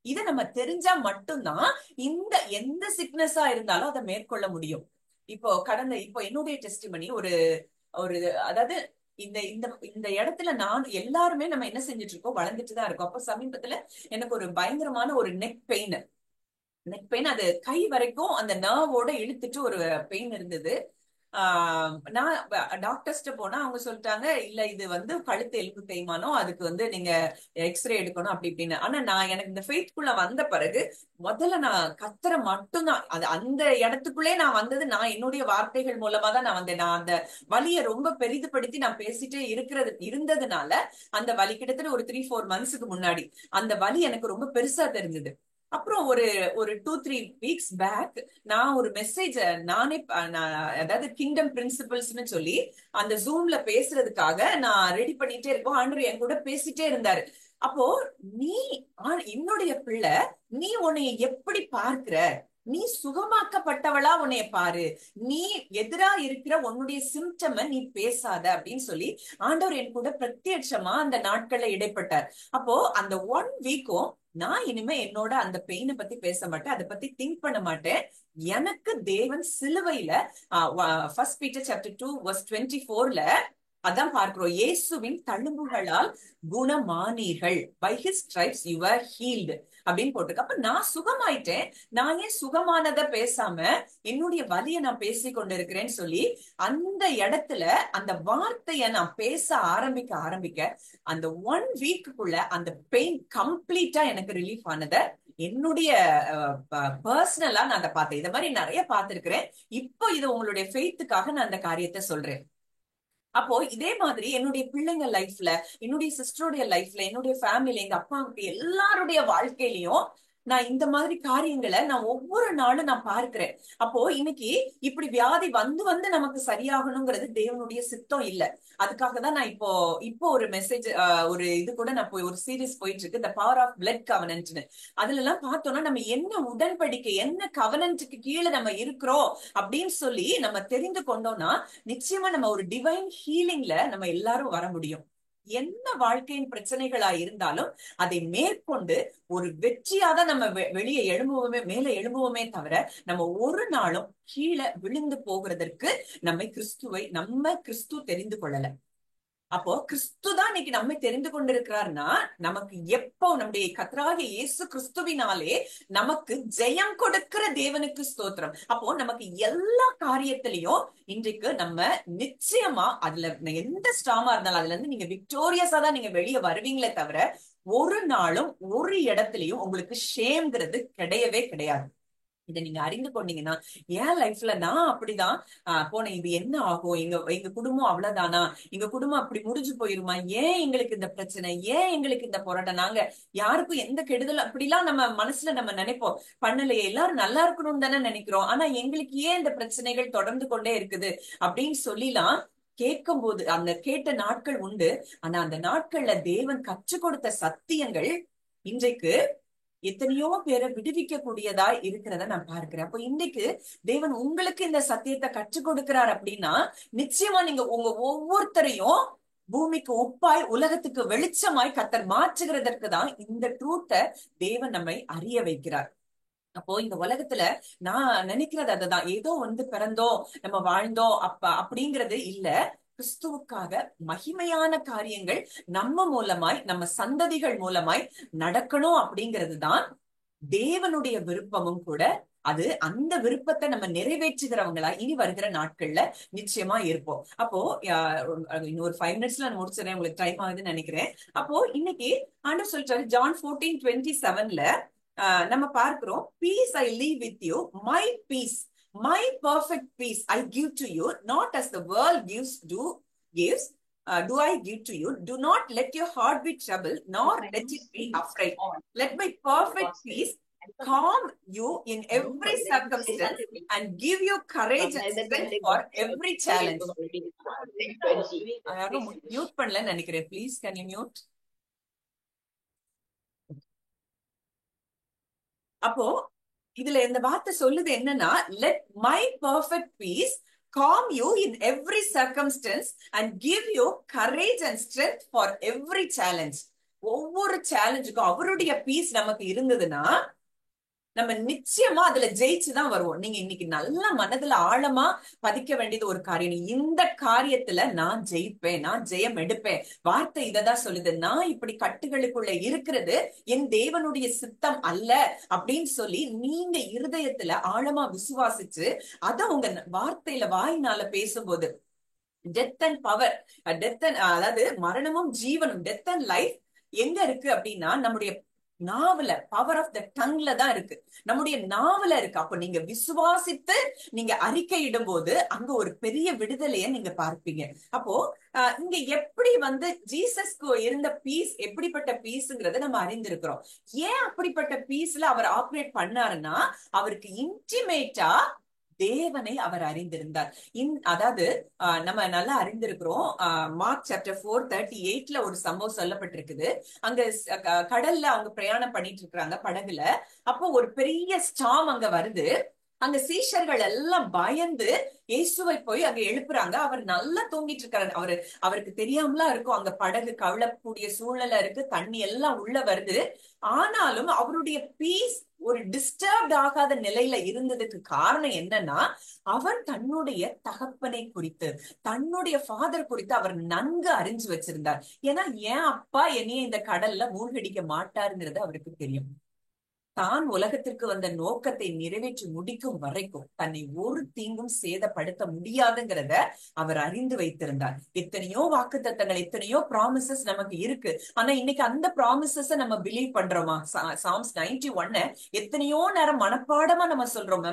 இத நம்ம தெரிஞ்சா மட்டும்தான் இந்த எந்த சிக்னஸா இருந்தாலும் அதை மேற்கொள்ள முடியும். இப்போ என்னுடைய டெஸ்டிமனி ஒரு ஒரு அதாவது இந்த இந்த இந்த இடத்துல நான் எல்லாருமே நம்ம என்ன செஞ்சுட்டு இருக்கோம், வளர்ந்துட்டுதான் இருக்கோம். அப்போ சமீபத்துல எனக்கு ஒரு பயங்கரமான ஒரு நெக் பெயின், அது கை வரைக்கும் அந்த நர்வோட இழுத்துட்டு ஒரு பெயின் இருந்தது. நான் டாக்டர்ஸ்ட போனா அவங்க சொல்லிட்டாங்க, இல்ல இது கழுத்து எலும்பு தேய்மானம், அதுக்கு நீங்க எக்ஸ்ரே எடுக்கணும் அப்படி இப்படின்னு. ஆனா நான் எனக்கு இந்த ஃபெய்த்குள்ள வந்த பிறகு முதல்ல நான் கத்துற மட்டும்தான், அது அந்த இடத்துக்குள்ளே நான் வந்தது நான் என்னுடைய வார்த்தைகள் மூலமா தான் நான் வந்தேன். நான் அந்த வலியை ரொம்ப பெரிதுபடுத்தி நான் பேசிட்டே இருந்ததுனால அந்த வலி கிட்டத்தட்ட ஒரு 3-4 மந்த்ஸுக்கு முன்னாடி அந்த வலி எனக்கு ரொம்ப பெருசா தெரிஞ்சது. அப்புறம் ஒரு ஒரு 2-3 வீக்ஸ் பேக் நான் ஒரு மெசேஜ நானே அதாவது கிங்டம் பிரின்சிபல்ஸ்னு சொல்லி அந்த ஜூம்ல பேசுறதுக்காக நான் ரெடி பண்ணிட்டே இருக்கோம். ஆண்டவர் என் கூட பேசிட்டே இருந்தாரு. அப்போ நீ என்னுடைய பிள்ளை, நீ உன்னைய எப்படி பார்க்கிற, நீ சுகமாக்கப்பட்டவளா உன்னைய பாரு, நீ எதிரா இருக்கிற உன்னுடைய சிம்டம நீ பேசாத அப்படின்னு சொல்லி ஆண்டவர் என் கூட பிரத்யட்சமா அந்த நாட்கள்ல இடைப்பட்டார். அப்போ அந்த 1 வீக்கும் நான் இனிமே என்னோட அந்த பெயினை பத்தி பேச மாட்டேன், அதை பத்தி திங்க் பண்ண மாட்டேன். எனக்கு தேவன் சிலுவையில 1 Peter chapter 2 verse 24ல அதான் பார்க்கிறோம், இயேசுவின் தழும்புகளால் குணமானீர்கள், by his stripes you were healed அப்படின்னு போட்டிருக்கு. அப்ப நான் சுகமாயிட்டேன், நான் ஏன் சுகமானதை பேசாம என்னுடைய வலியை நான் பேசி கொண்டிருக்கிறேன்னு சொல்லி அந்த இடத்துல அந்த வார்த்தைய நான் பேச ஆரம்பிக்க அந்த 1 வீக்குள்ள அந்த பெயின் கம்ப்ளீட்டா எனக்கு ரிலீஃப் ஆனத என்னுடைய பர்சனலா நான் அதை பார்த்தேன். இத மாதிரி நிறைய பார்த்திருக்கிறேன். இப்போ இது உங்களுடைய ஃபெய்த்துக்காக நான் அந்த காரியத்தை சொல்றேன். அப்போ இதே மாதிரி என்னுடைய பிள்ளைங்க லைஃப்ல, என்னுடைய சிஸ்டருடைய லைஃப்ல, என்னுடைய ஃபேமிலில, எங்க அப்பாவுக்கு எல்லாருடைய வாழ்க்கையிலயும் நான் இந்த மாதிரி காரியங்களை நான் ஒவ்வொரு நாளும் நான் பார்க்கிறேன். அப்போ இன்னைக்கு இப்படி வியாதி வந்து நமக்கு சரியாகணுங்கிறது தேவனுடைய சித்தம் இல்ல. அதுக்காக தான் நான் இப்போ ஒரு மெசேஜ், ஒரு இது கூட நான் ஒரு சீரீஸ் போயிட்டு இருக்கு, த பவர் ஆஃப் பிளட் கவனன்ட்னு. அதுல எல்லாம் பார்த்தோம்னா நம்ம என்ன உடன்படிக்கை, என்ன கவனன்ட்டுக்கு கீழே நம்ம இருக்கிறோம் அப்படின்னு சொல்லி நம்ம தெரிந்து கொண்டோம்னா நிச்சயமா நம்ம ஒரு டிவைன் ஹீலிங்ல நம்ம எல்லாரும் வர முடியும். என்ன வாழ்க்கையின் பிரச்சனைகளா இருந்தாலும் அதை மேற்கொண்டு ஒரு வெற்றியாதான் நம்ம வெளியே மேல எழும்புவோமே தவிர நம்ம ஒரு நாளும் கீழே விழுந்து போகிறதற்கு நம்ம கிறிஸ்து தெரிந்து கொள்ளல. அப்போ கிறிஸ்துதான் இன்னைக்கு நம்மை தெரிந்து கொண்டிருக்கிறார்னா நமக்கு எப்போ நம்முடைய கர்த்தராகிய இயேசு கிறிஸ்துவினாலே நமக்கு ஜெயம் கொடுக்கிற தேவனுக்கு ஸ்தோத்திரம். அப்போ நமக்கு எல்லா காரியத்திலையும் இன்றைக்கு நம்ம நிச்சயமா அதுல எந்த ஸ்ட்ராங்கா இருந்தாலும் அதுல இருந்து நீங்க விக்டோரியஸா தான் நீங்க வெளியே வருவீங்களே தவிர ஒரு நாளும் ஒரு இடத்துலயும் உங்களுக்கு ஷேம்ங்கிறது கிடையவே கிடையாது. இதை நீங்க அறிந்து கொண்டீங்கன்னா, என் லைஃப்ல நான் அப்படிதான் போனேன். இது என்ன ஆகும், எங்க குடும்பம் அவ்வளவுதானா, எங்க குடும்பம் அப்படி முடிஞ்சு போயிருமா, ஏன் எங்களுக்கு இந்த பிரச்சனை, ஏன் எங்களுக்கு இந்த போராட்டம், நாங்க யாருக்கும் எந்த கெடுதல் அப்படிலாம் நம்ம மனசுல நம்ம நினைப்போம். பண்ணலையே, எல்லாரும் நல்லா இருக்கணும்னு தானே நினைக்கிறோம், ஆனா எங்களுக்கு ஏன் இந்த பிரச்சனைகள் தொடர்ந்து கொண்டே இருக்குது அப்படின்னு சொல்லிலாம் கேட்கும் போது அந்த கேட்ட நாட்கள் உண்டு. ஆனா அந்த நாட்கள்ல தேவன் கற்றுக் கொடுத்த சத்தியங்கள் இன்றைக்கு எத்தனையோ பேரை விடுவிக்க கூடியதா இருக்கிறத நான் பார்க்கிறேன். அப்போ இன்னைக்கு தேவன் உங்களுக்கு இந்த சத்தியத்தை கற்றுக் கொடுக்கிறார் அப்படின்னா, நிச்சயமா நீங்க உங்க ஒவ்வொருத்தரையும் பூமிக்கு உப்பாய் உலகத்துக்கு வெளிச்சமாய் கர்த்தர் மாற்றுகிறதற்கு தான் இந்த ட்ரூத்தை தேவன் நம்மை அறிய வைக்கிறார். அப்போ இந்த உலகத்துல நான் நினைக்கிறது அதுதான், ஏதோ வந்து பிறந்தோம் நம்ம வாழ்ந்தோம் அப்படிங்கிறது இல்ல. கிறிஸ்துவுக்காக மகிமையான காரியங்கள் நம்ம மூலமாய் நம்ம சந்ததிகள் மூலமாய் நடக்கணும் அப்படிங்கிறது தான் தேவனுடைய விருப்பமும் கூட. அது அந்த விருப்பத்தை நம்ம நிறைவேற்றுகிறவங்களா இனி வருகிற நாட்கள்ல நிச்சயமா இருப்போம். அப்போ இன்னொரு 5 மினிட்ஸ்ல நான் முடிச்சிடறேன், உங்களுக்கு டைம் ஆகுதுன்னு நினைக்கிறேன். அப்போ இன்னைக்கு ஆண்டவர் சொல்றாரு ஜான் 14:27 நம்ம பார்க்கிறோம், peace I leave with you, my peace, my perfect peace I give to you, not as the world gives do I give to you. Do not let your heart be troubled, nor let it be afraid. Let my perfect peace calm you in every circumstance and give you courage and strength for every challenge. யாரும் mute பண்ணலன்னு நினைக்கிறேன். Please can you mute? அப்போ இதுல இந்த வார்த்தை சொல்லுது என்னன்னா, let my perfect peace calm you in every circumstance and give you courage and strength for every challenge. ஒவ்வொரு சேலஞ்சுக்கும் அவருடைய பீஸ் நமக்கு இருந்ததுன்னா நம்ம நிச்சயமா அதுல ஜெயிச்சுதான் வருவோம். நீங்க இன்னைக்கு நல்ல மனதுல ஆழமா பதிக்க வேண்டியது ஒரு காரியம், இந்த காரியத்துல நான் ஜெயிப்பேன், நான் ஜெயம் எடுப்பேன். வார்த்தை இததான் சொல்லுது, நான் இப்படி கட்டுகளுக்குள்ள இருக்கிறது என் தேவனுடைய சித்தம் அல்ல அப்படின்னு சொல்லி நீங்க இருதயத்துல ஆழமா விசுவாசிச்சு அத உங்க வார்த்தையில வாயினால பேசும்போது, டெத் அண்ட் பவர், அதாவது மரணமும் ஜீவனும், டெத் அண்ட் லைஃப் எங்க இருக்கு அப்படின்னா நம்முடைய நாவல, பவர் ஆஃப் த டங்ல தான் இருக்கு, நம்முடைய நாவல இருக்கு. அப்ப நீங்க விசுவாசித்து நீங்க அறிக்கையிடும் போது அங்க ஒரு பெரிய விடுதலைய நீங்க பார்ப்பீங்க. அப்போ இங்க எப்படி வந்து ஜீசஸ்க்கு இருந்த பீஸ் எப்படிப்பட்ட பீஸ்ங்கிறத நம்ம அறிந்திருக்கிறோம். ஏன் அப்படிப்பட்ட பீஸ்ல அவர் ஆப்ரேட் பண்ணாருன்னா, அவருக்கு இன்டிமேட்டா தேவனை அவர் அறிந்திருந்தார். அதாவது நம்ம நல்லா அறிந்திருக்கிறோம், மார்க் சாப்டர் 4:38 ஒரு சம்பவம் சொல்லப்பட்டிருக்குது. அங்க கடல்ல அவங்க பிரயாணம் பண்ணிட்டு இருக்காங்க படகுல. அப்போ ஒரு பெரிய ஸ்டார்ம் அங்க வருது. அங்க சீஷர்கள் எல்லாம் பயந்து இயேசுவை போய் அங்க எழுப்புறாங்க. அவர் நல்லா தூங்கிட்டு இருக்காரு. அவருக்கு தெரியாமலா இருக்கும் அங்க படகு கவிழக்கூடிய சூழ்நிலை இருக்கு, தண்ணி எல்லாம் உள்ள வருது. ஆனாலும் அவருடைய பீஸ் ஒரு டிஸ்டர்ப்ட் ஆகாத நிலையில இருந்ததுக்கு காரணம் என்னன்னா, அவர் தன்னுடைய தகப்பனை குறித்து, தன்னுடைய ஃபாதர் குறித்து அவர் நன்கு அறிஞ்சு வச்சிருந்தார். ஏன்னா என் அப்பா என்னைய இந்த கடல்ல மூழ்கடிக்க மாட்டாருங்கிறது அவருக்கு தெரியும். தான் உலகத்திற்கு வந்த நோக்கத்தை நிறைவேற்றி முடிக்கும் வரைக்கும் தன்னை ஒரு தீங்கும் சேதப்படுத்த முடியாதுங்கிறத அவர் அறிந்து வைத்திருந்தார். எத்தனையோ வாக்குத்தத்தங்கள், எத்தனையோ ப்ராமிசஸ் நமக்கு இருக்கு. ஆனா இன்னைக்கு அந்த ப்ராமிசஸ நம்ம பிலீவ் பண்றோமா? சாம்ஸ் 91 எத்தனையோ நேரம் மனப்பாடமா நம்ம சொல்றோம்,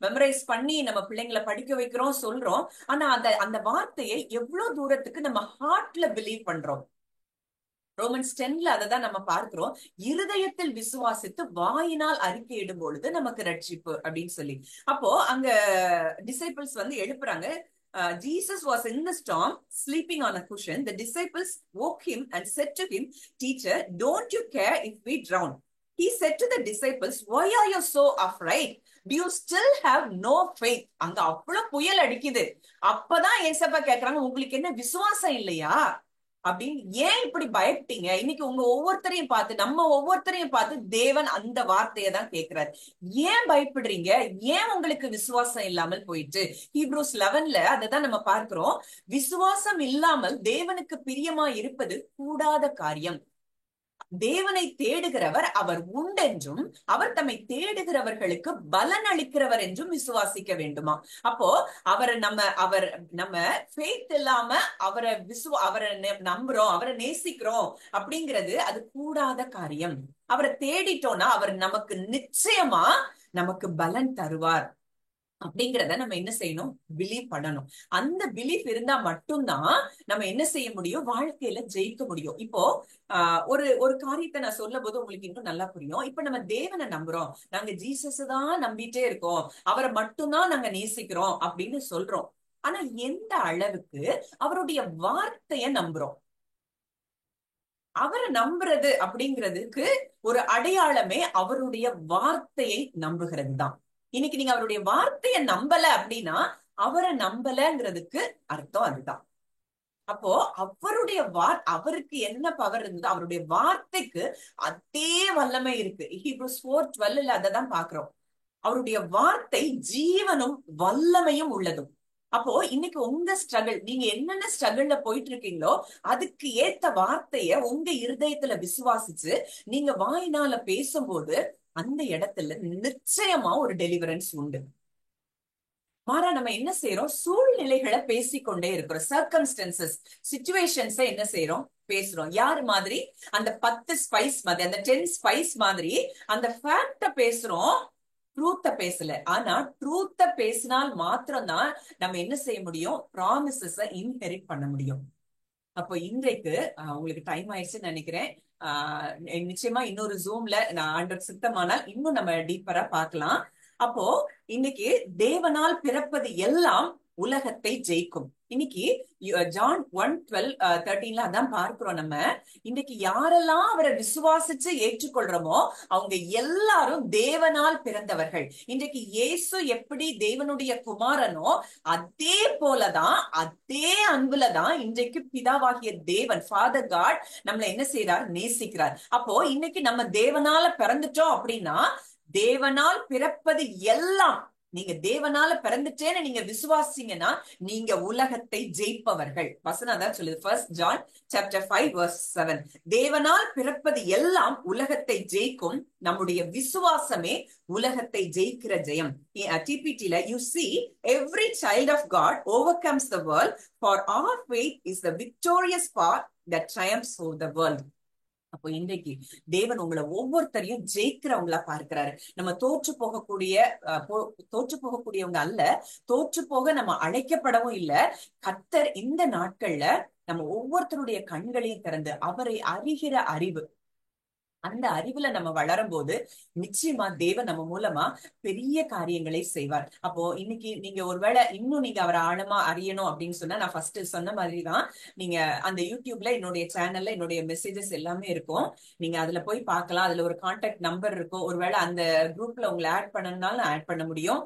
மெமரைஸ் பண்ணி நம்ம பிள்ளைங்களை படிக்க வைக்கிறோம், சொல்றோம். ஆனா அந்த வார்த்தையை எவ்வளவு தூரத்துக்கு நம்ம ஹார்ட்ல பிலீவ் பண்றோம்? ரோமன்ஸ் 10 அததான் நம்ம பார்க்கிறோம், இருதயத்தில் விசுவாசித்து வாயினால் அறிக்கையிடும் பொழுது நமக்கு ரட்சிப்பு அப்படின்னு சொல்லி. அப்போ அங்க டிசைபிள்ஸ் வந்து எழுப்புறாங்க. Jesus was in the storm, sleeping on a cushion. The disciples woke him and said to him, "Teacher, don't you care if we drown?" He said to the disciples, "Why are you so afraid? Do you still have no faith?" அங்க அவ்வளவு புயல் அடிக்குது. அப்பதான் ஏசப்பா கேக்குறாங்க, உங்களுக்கு என்ன விசுவாசம் இல்லையா அப்படின்னு, ஏன் இப்படி பயப்பட்டீங்க? இன்னைக்கு உங்க ஒவ்வொருத்தரையும் பார்த்து, நம்ம ஒவ்வொருத்தரையும் பார்த்து தேவன் அந்த வார்த்தையை தான் கேட்கிறாரு. ஏன் பயப்படுறீங்க? ஏன் உங்களுக்கு விசுவாசம் இல்லாமல் போயிட்டு? ஹீப்ரூஸ் 11 அததான் நம்ம பார்க்கிறோம், விசுவாசம் இல்லாமல் தேவனுக்கு பிரியமா இருப்பது கூடாத காரியம். தேவனை தேடுகிறவர் அவர் உண்டென்றும் அவர் தம்மை தேடுகிறவர்களுக்கு பலன் அளிக்கிறவர் என்றும் விசுவாசிக்க வேண்டுமா? அப்போ நம்ம ஃபெய்த் இல்லாம அவரை நம்புறோம், அவரை நேசிக்கிறோம் அப்படிங்கிறது அது கூடாத காரியம். அவரை தேடிட்டோம்னா அவர் நமக்கு நிச்சயமா நமக்கு பலன் தருவார் அப்படிங்கிறத நம்ம என்ன செய்யணும்? பிலீவ் பண்ணணும். அந்த பிலீஃப் இருந்தா மட்டும்தான் நம்ம என்ன செய்ய முடியும்? வாழ்க்கையில ஜெயிக்க முடியும். இப்போ ஒரு காரியத்தை நான் சொல்லும் போது உங்களுக்கு இன்னும் நல்லா புரியும். இப்ப நம்ம தேவனை நம்புறோம், நாங்க ஜீசஸ் தான் நம்பிட்டே இருக்கோம், அவரை மட்டும்தான் நாங்க நேசிக்கிறோம் அப்படின்னு சொல்றோம். ஆனா எந்த அளவுக்கு அவருடைய வார்த்தைய நம்புறோம்? அவரை நம்புறது அப்படிங்கிறதுக்கு ஒரு அடையாளமே அவருடைய வார்த்தையை நம்புகிறது தான். இன்னைக்கு நீங்க அவருடைய வார்த்தையை நம்பல அப்படின்னா அவரை நம்பலங்கிறதுக்கு அர்த்தம் அதுதான். அப்போ அவருடைய அவருக்கு என்ன பவர் இருந்தது, அவருடைய வார்த்தைக்கு அதே வல்லமை இருக்கு. ஹீப்ரூஸ் 4:12 அததான் பாக்குறோம். அவருடைய வார்த்தை ஜீவனும் வல்லமையும் உள்ளதும். அப்போ இன்னைக்கு உங்க ஸ்ட்ரகிள், நீங்க என்னென்ன ஸ்ட்ரகிள்ல போயிட்டு இருக்கீங்களோ அதுக்கு ஏத்த வார்த்தைய உங்க இருதயத்துல விசுவாசிச்சு நீங்க வாயினால பேசும்போது அந்த இடத்துல நிச்சயமா ஒரு டெலிவரன்ஸ் உண்டு. மாறா நம்ம என்ன செய்யறோம், சூழ்நிலைகளை பேசிக்கொண்டே இருக்கிறோம். சர்க்கம்ஸ்டன்சஸ், சிச்சுவேஷன்ஸ என்ன செய்யறோம், பேசுறோம். யாரு மாதிரி, அந்த 10 ஸ்பைஸ் மாதிரி, அந்த 10 ஸ்பைஸ் மாதிரி அந்த ஃபேக்ட பேசுறோம், ட்ரூத்த பேசல. ஆனா ட்ரூத்த பேசினால் மாத்திரம்தான் நம்ம என்ன செய்ய முடியும், ப்ராமிசஸ இன்ஹெரிட் பண்ண முடியும். அப்போ இன்றைக்கு உங்களுக்கு டைம் ஆயிடுச்சுன்னு நினைக்கிறேன். நிச்சயமா இன்னொரு ஜூம்ல நான் ஆண்டவர் சித்தமானால் இன்னும் நம்ம டீப்பரா பார்க்கலாம். அப்போ இன்னைக்கு தேவனால் பிறப்பது எல்லாம் உலகத்தை ஜெயிக்கும். இன்னைக்கு ஜான் 1:12-13 அதான் பார்க்கிறோம். நம்ம இன்னைக்கு யாரெல்லாம் அவரை விசுவாசிச்சு ஏற்றுக்கொள்றோமோ அவங்க எல்லாரும் தேவனால் பிறந்தவர்கள். இன்றைக்கு இயேசு எப்படி தேவனுடைய குமாரனோ அதே போலதான், அதே அன்புலதான் இன்றைக்கு பிதாவாகிய தேவன், ஃபாதர் காட் நம்மளை என்ன செய்யறார், நேசிக்கிறார். அப்போ இன்னைக்கு நம்ம தேவனால பிறந்துட்டோம் அப்படின்னா, தேவனால் பிறப்பது எல்லாம், நீங்க தேவனால பிறந்துட்டேன்னு நீங்க விசுவாசிங்கன்னா நீங்க உலகத்தை ஜெயிப்பவர்கள். வசனம் தான் சொல்லுது, 1 John chapter 5 verse 7. தேவனால் பிறப்பது எல்லாம் உலகத்தை ஜெயிக்கும். நம்முடைய விசுவாசமே உலகத்தை ஜெயிக்கிற ஜெயம். TPT-ல you see every child of God overcomes the world, for our faith is the victorious part that triumphs over the world. அப்போ இன்றைக்கு தேவன் உங்களை ஒவ்வொருத்தரையும் ஜெயிக்கிறவங்களா பார்க்கிறாரு. நம்ம தோற்று போகக்கூடியவங்க அல்ல, தோற்று போக நம்ம அழைக்கப்படவும் இல்ல. கர்த்தர் இந்த நாட்கள்ல நம்ம ஒவ்வொருத்தருடைய கண்களையும் திறந்து அவரை அறிகிற அறிவு, அந்த அறிவுல நம்ம வளரும் போது நிச்சயமா தேவன் நம்ம மூலமா பெரிய காரியங்களை செய்வார். அப்போ இன்னைக்கு நீங்க ஒருவேளை இன்னும் நீங்க அவரை ஆழமா அறியணும் அப்படின்னு சொன்னா, நான் ஃபர்ஸ்ட் சொன்ன மாதிரிதான், நீங்க அந்த யூடியூப்ல என்னுடைய சேனல்ல என்னுடைய மெசேஜஸ் எல்லாமே இருக்கும். நீங்க அதுல போய் பார்க்கலாம். அதுல ஒரு கான்டாக்ட் நம்பர் இருக்கும். ஒருவேளை அந்த குரூப்ல உங்களை ஆட் பண்ணணும்னாலும் ஆட் பண்ண முடியும்.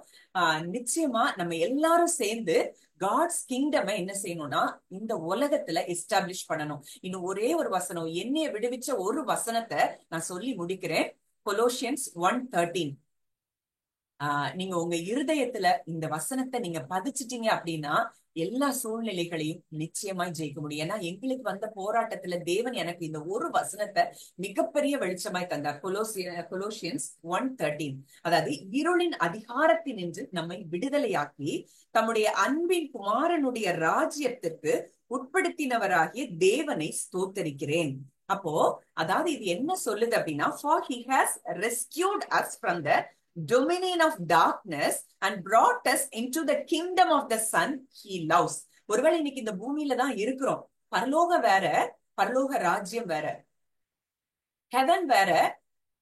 நிச்சயமா நம்ம எல்லாரும் சேர்ந்து காட்ஸ் கிங்டம் என்ன செய்யணும்னா இந்த உலகத்துல எஸ்டாப்ளிஷ் பண்ணணும். இன்னும் ஒரே ஒரு வசனம், என்னைய விடுவிச்ச ஒரு வசனத்தை நான் சொல்லி முடிக்கிறேன். கொலோசியன்ஸ் 1:13. நீங்க உங்க இருதயத்துல இந்த வசனத்தை நீங்க பதிச்சிட்டீங்க அப்படின்னா எல்லா சூழ்நிலைகளையும் நிச்சயமாய் ஜெயிக்க முடியும். ஏன்னா எங்களுக்கு வந்த போராட்டத்துல தேவன் எனக்கு இந்த ஒரு வசனத்தை மிகப்பெரிய வெளிச்சமாய் தந்தார். கொலோசியன்ஸ் 1:13. அதாவது இருளின் அதிகாரத்தினின்று நம்மை விடுதலையாக்கி தம்முடைய அன்பின் குமாரனுடைய ராஜ்யத்திற்கு உட்படுத்தினவராகிய தேவனை ஸ்தோத்தரிக்கிறேன். அப்போ அதாவது இது என்ன சொல்லுது அப்படின்னா, for he has rescued us from the dominion of darkness and brought us into the kingdom of the son he loves. ஒருவேளை இன்னைக்கு இந்த பூமியில தான் இருக்கிறோம். பரலோகம் வேற, பரலோக ராஜ்யம் வேற, ஹெவன் வேற,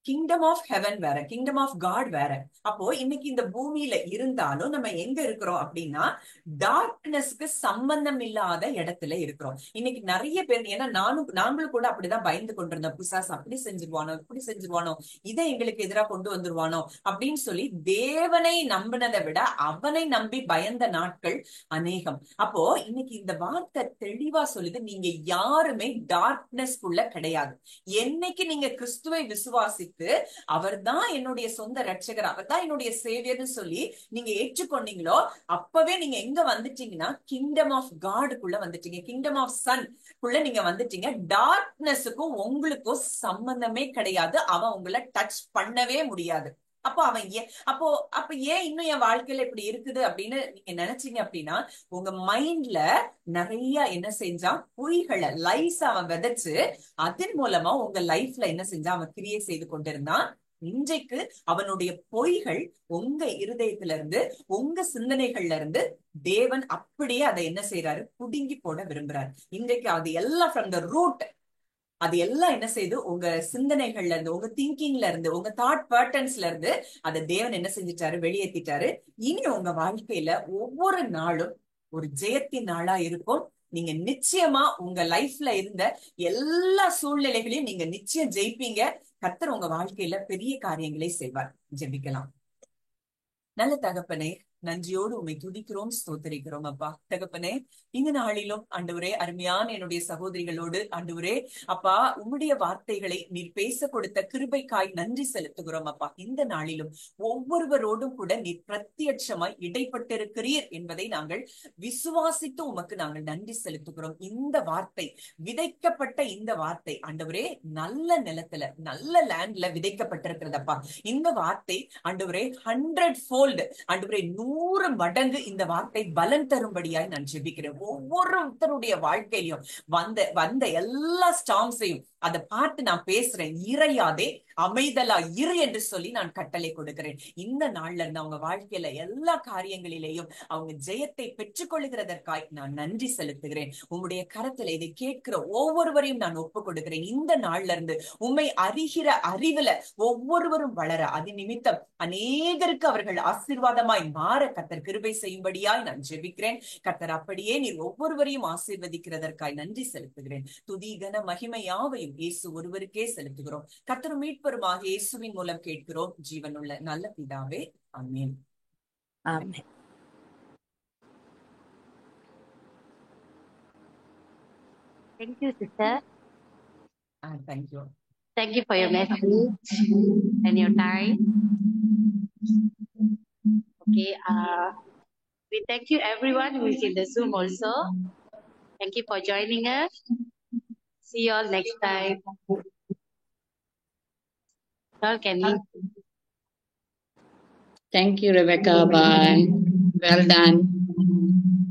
கிங்டம் ஆஃப் ஹெவன் வேற, கிங்டம் ஆஃப் காட் வேற. அப்போ இன்னைக்கு இந்த பூமியில இருந்தாலும் நம்ம எங்க இருக்கிறோம் அப்படின்னா டார்க்னஸ்க்கு சம்பந்தம் இல்லாத இடத்துல இருக்கிறோம். இன்னைக்கு நிறைய பேர், ஏன்னா நாங்களும் கூட அப்படிதான் பயந்து கொண்டிருந்தோம். பிசாசு அப்படி செஞ்சிருவானோ, இப்படி செஞ்சிருவானோ, இதை எங்களுக்கு எதிராக கொண்டு வந்துருவானோ அப்படின்னு சொல்லி தேவனை நம்பினதை விட அவனை நம்பி பயந்த நாட்கள் அநேகம். அப்போ இன்னைக்கு இந்த வார்த்தை தெளிவா சொல்லுது, நீங்க யாருமே டார்க்னஸ்க்குள்ள கிடையாது. என்னைக்கு நீங்க கிறிஸ்துவை விசுவாசித்து அவர்தான் என்னுடைய சொந்த ரட்சகர், அவர்தான் என்னுடைய சேவியர்னு சொல்லி நீங்க ஏற்றுக்கொண்டீங்களோ அப்பவே நீங்க எங்க வந்துட்டீங்கன்னா கிங்டம் ஆஃப் காடுக்குள்ள வந்துட்டீங்க, கிங்டம் ஆஃப் சன் குள்ள நீங்க வந்துட்டீங்க. டார்க்னஸுக்கும் உங்களுக்கும் சம்பந்தமே கிடையாது. அவன் உங்களை டச் பண்ணவே முடியாது. அப்போ அவன் அப்ப ஏன் இன்னும் என் வாழ்க்கையில இப்படி இருக்குது அப்படின்னு நீங்க நினைச்சீங்க அப்படின்னா, உங்க மைண்ட்ல நிறைய என்ன செஞ்சான், பொய்களை, லைஸ் அவன் விதைச்சு அதன் மூலமா உங்க லைஃப்ல என்ன செஞ்சான், அவன் கிரியேட் செய்து கொண்டிருந்தான். இன்றைக்கு அவனுடைய பொய்கள் உங்க இருதயத்துல இருந்து, உங்க சிந்தனைகள்ல இருந்து தேவன் அப்படியே அதை என்ன செய்யறாரு, புடுங்கி போட விரும்புறாரு. இன்றைக்கு அது எல்லாம் ஃப்ரம் த ரூட், அது எல்லாம் என்ன செய்யுது, உங்க சிந்தனைகள்ல இருந்து, உங்க திங்கிங்ல இருந்து, உங்க தாட் பேட்டர்ன்ஸ்ல இருந்து அதை தேவன் என்ன செஞ்சிட்டாரு, வெளியேற்றிட்டாரு. இனி உங்க வாழ்க்கையில ஒவ்வொரு நாளும் ஒரு ஜெயத்தின் நாளா இருக்கும். நீங்க நிச்சயமா உங்க லைஃப்ல இருந்த எல்லா சூழ்நிலைகளையும் நீங்க நிச்சயம் ஜெயிப்பீங்க. கர்த்தர் உங்க வாழ்க்கையில பெரிய காரியங்களை செய்வார். ஜெபிக்கலாம். நல்ல தகப்பனே, நன்றியோடு உம்மை துதிக்கிறோம், ஸ்தோத்தரிக்கிறோம் அப்பா. தகப்பனே, இந்த நாளிலும் ஆண்டவரே, அருமையான என்னுடைய சகோதரிகளோடு ஆண்டவரே அப்பா, உம்முடைய வார்த்தைகளை நீர் பேச கொடுத்த கிருபைக்காய் நன்றி செலுத்துகிறோம் அப்பா. இந்த நாளிலும் ஒவ்வொருவரோடும் கூட நீர் பிரத்யட்சமாய் இடைப்பட்டிருக்கிறீர் என்பதை நாங்கள் விசுவாசித்து உமக்கு நாங்கள் நன்றி செலுத்துகிறோம். இந்த வார்த்தை, விதைக்கப்பட்ட இந்த வார்த்தை ஆண்டவரே நல்ல நிலத்துல, நல்ல லேண்ட்ல விதைக்கப்பட்டிருக்கிறதப்பா. இந்த வார்த்தை ஆண்டவரே 100 fold ஆண்டவரே 100 மடங்கு இந்த வார்த்தை பலன் தரும்படியாய் நான் ஜெபிக்கிறேன். ஒவ்வொருத்தருடைய வாழ்க்கையிலும் வந்த வந்த எல்லா ஸ்டாம்ஸையும் அதை பார்த்து நான் பேசுறேன். இறையாதே, அமைதலா இரு என்று சொல்லி நான் கட்டளை கொடுக்கிறேன். இந்த நாள்ல இருந்து அவங்க வாழ்க்கையில எல்லா காரியங்களிலேயும் அவங்க ஜெயத்தை பெற்றுக் கொள்ளுகிறதற்காய் நான் நன்றி செலுத்துகிறேன். உம்முடைய கரத்துல இதை கேட்கிற ஒவ்வொருவரையும் நான் ஒப்புக் கொடுக்கிறேன். இந்த நாள்ல இருந்து உம்மை அறிகிற அறிவுல ஒவ்வொருவரும் வளர, அது நிமித்தம் அநேகருக்கு அவர்கள் ஆசீர்வாதமாய் மாற கர்த்தர் கிருபை செய்யும்படியாய் நான் ஜெபிக்கிறேன். கர்த்தர் அப்படியே நீர் ஒவ்வொருவரையும் ஆசீர்வதிக்கிறதற்காய் நன்றி செலுத்துகிறேன். துதி கன மகிமை யாவையும் இயேசு ஒருவருக்கே செலுத்துகிறோம். கர்த்தரும் மீட்பருமாக இயேசுவின் மூலம் கேட்கிறோம் ஜீவனுள்ள நல்ல பிதாவே, ஆமென். Amen. Thank you, sister. Thank you. Thank you for your message and your time. Okay. We thank you everyone who is in the Zoom also. Thank you for joining us. See you all next time. Y'all can leave. Thank you, Rebecca. Bye. Well done.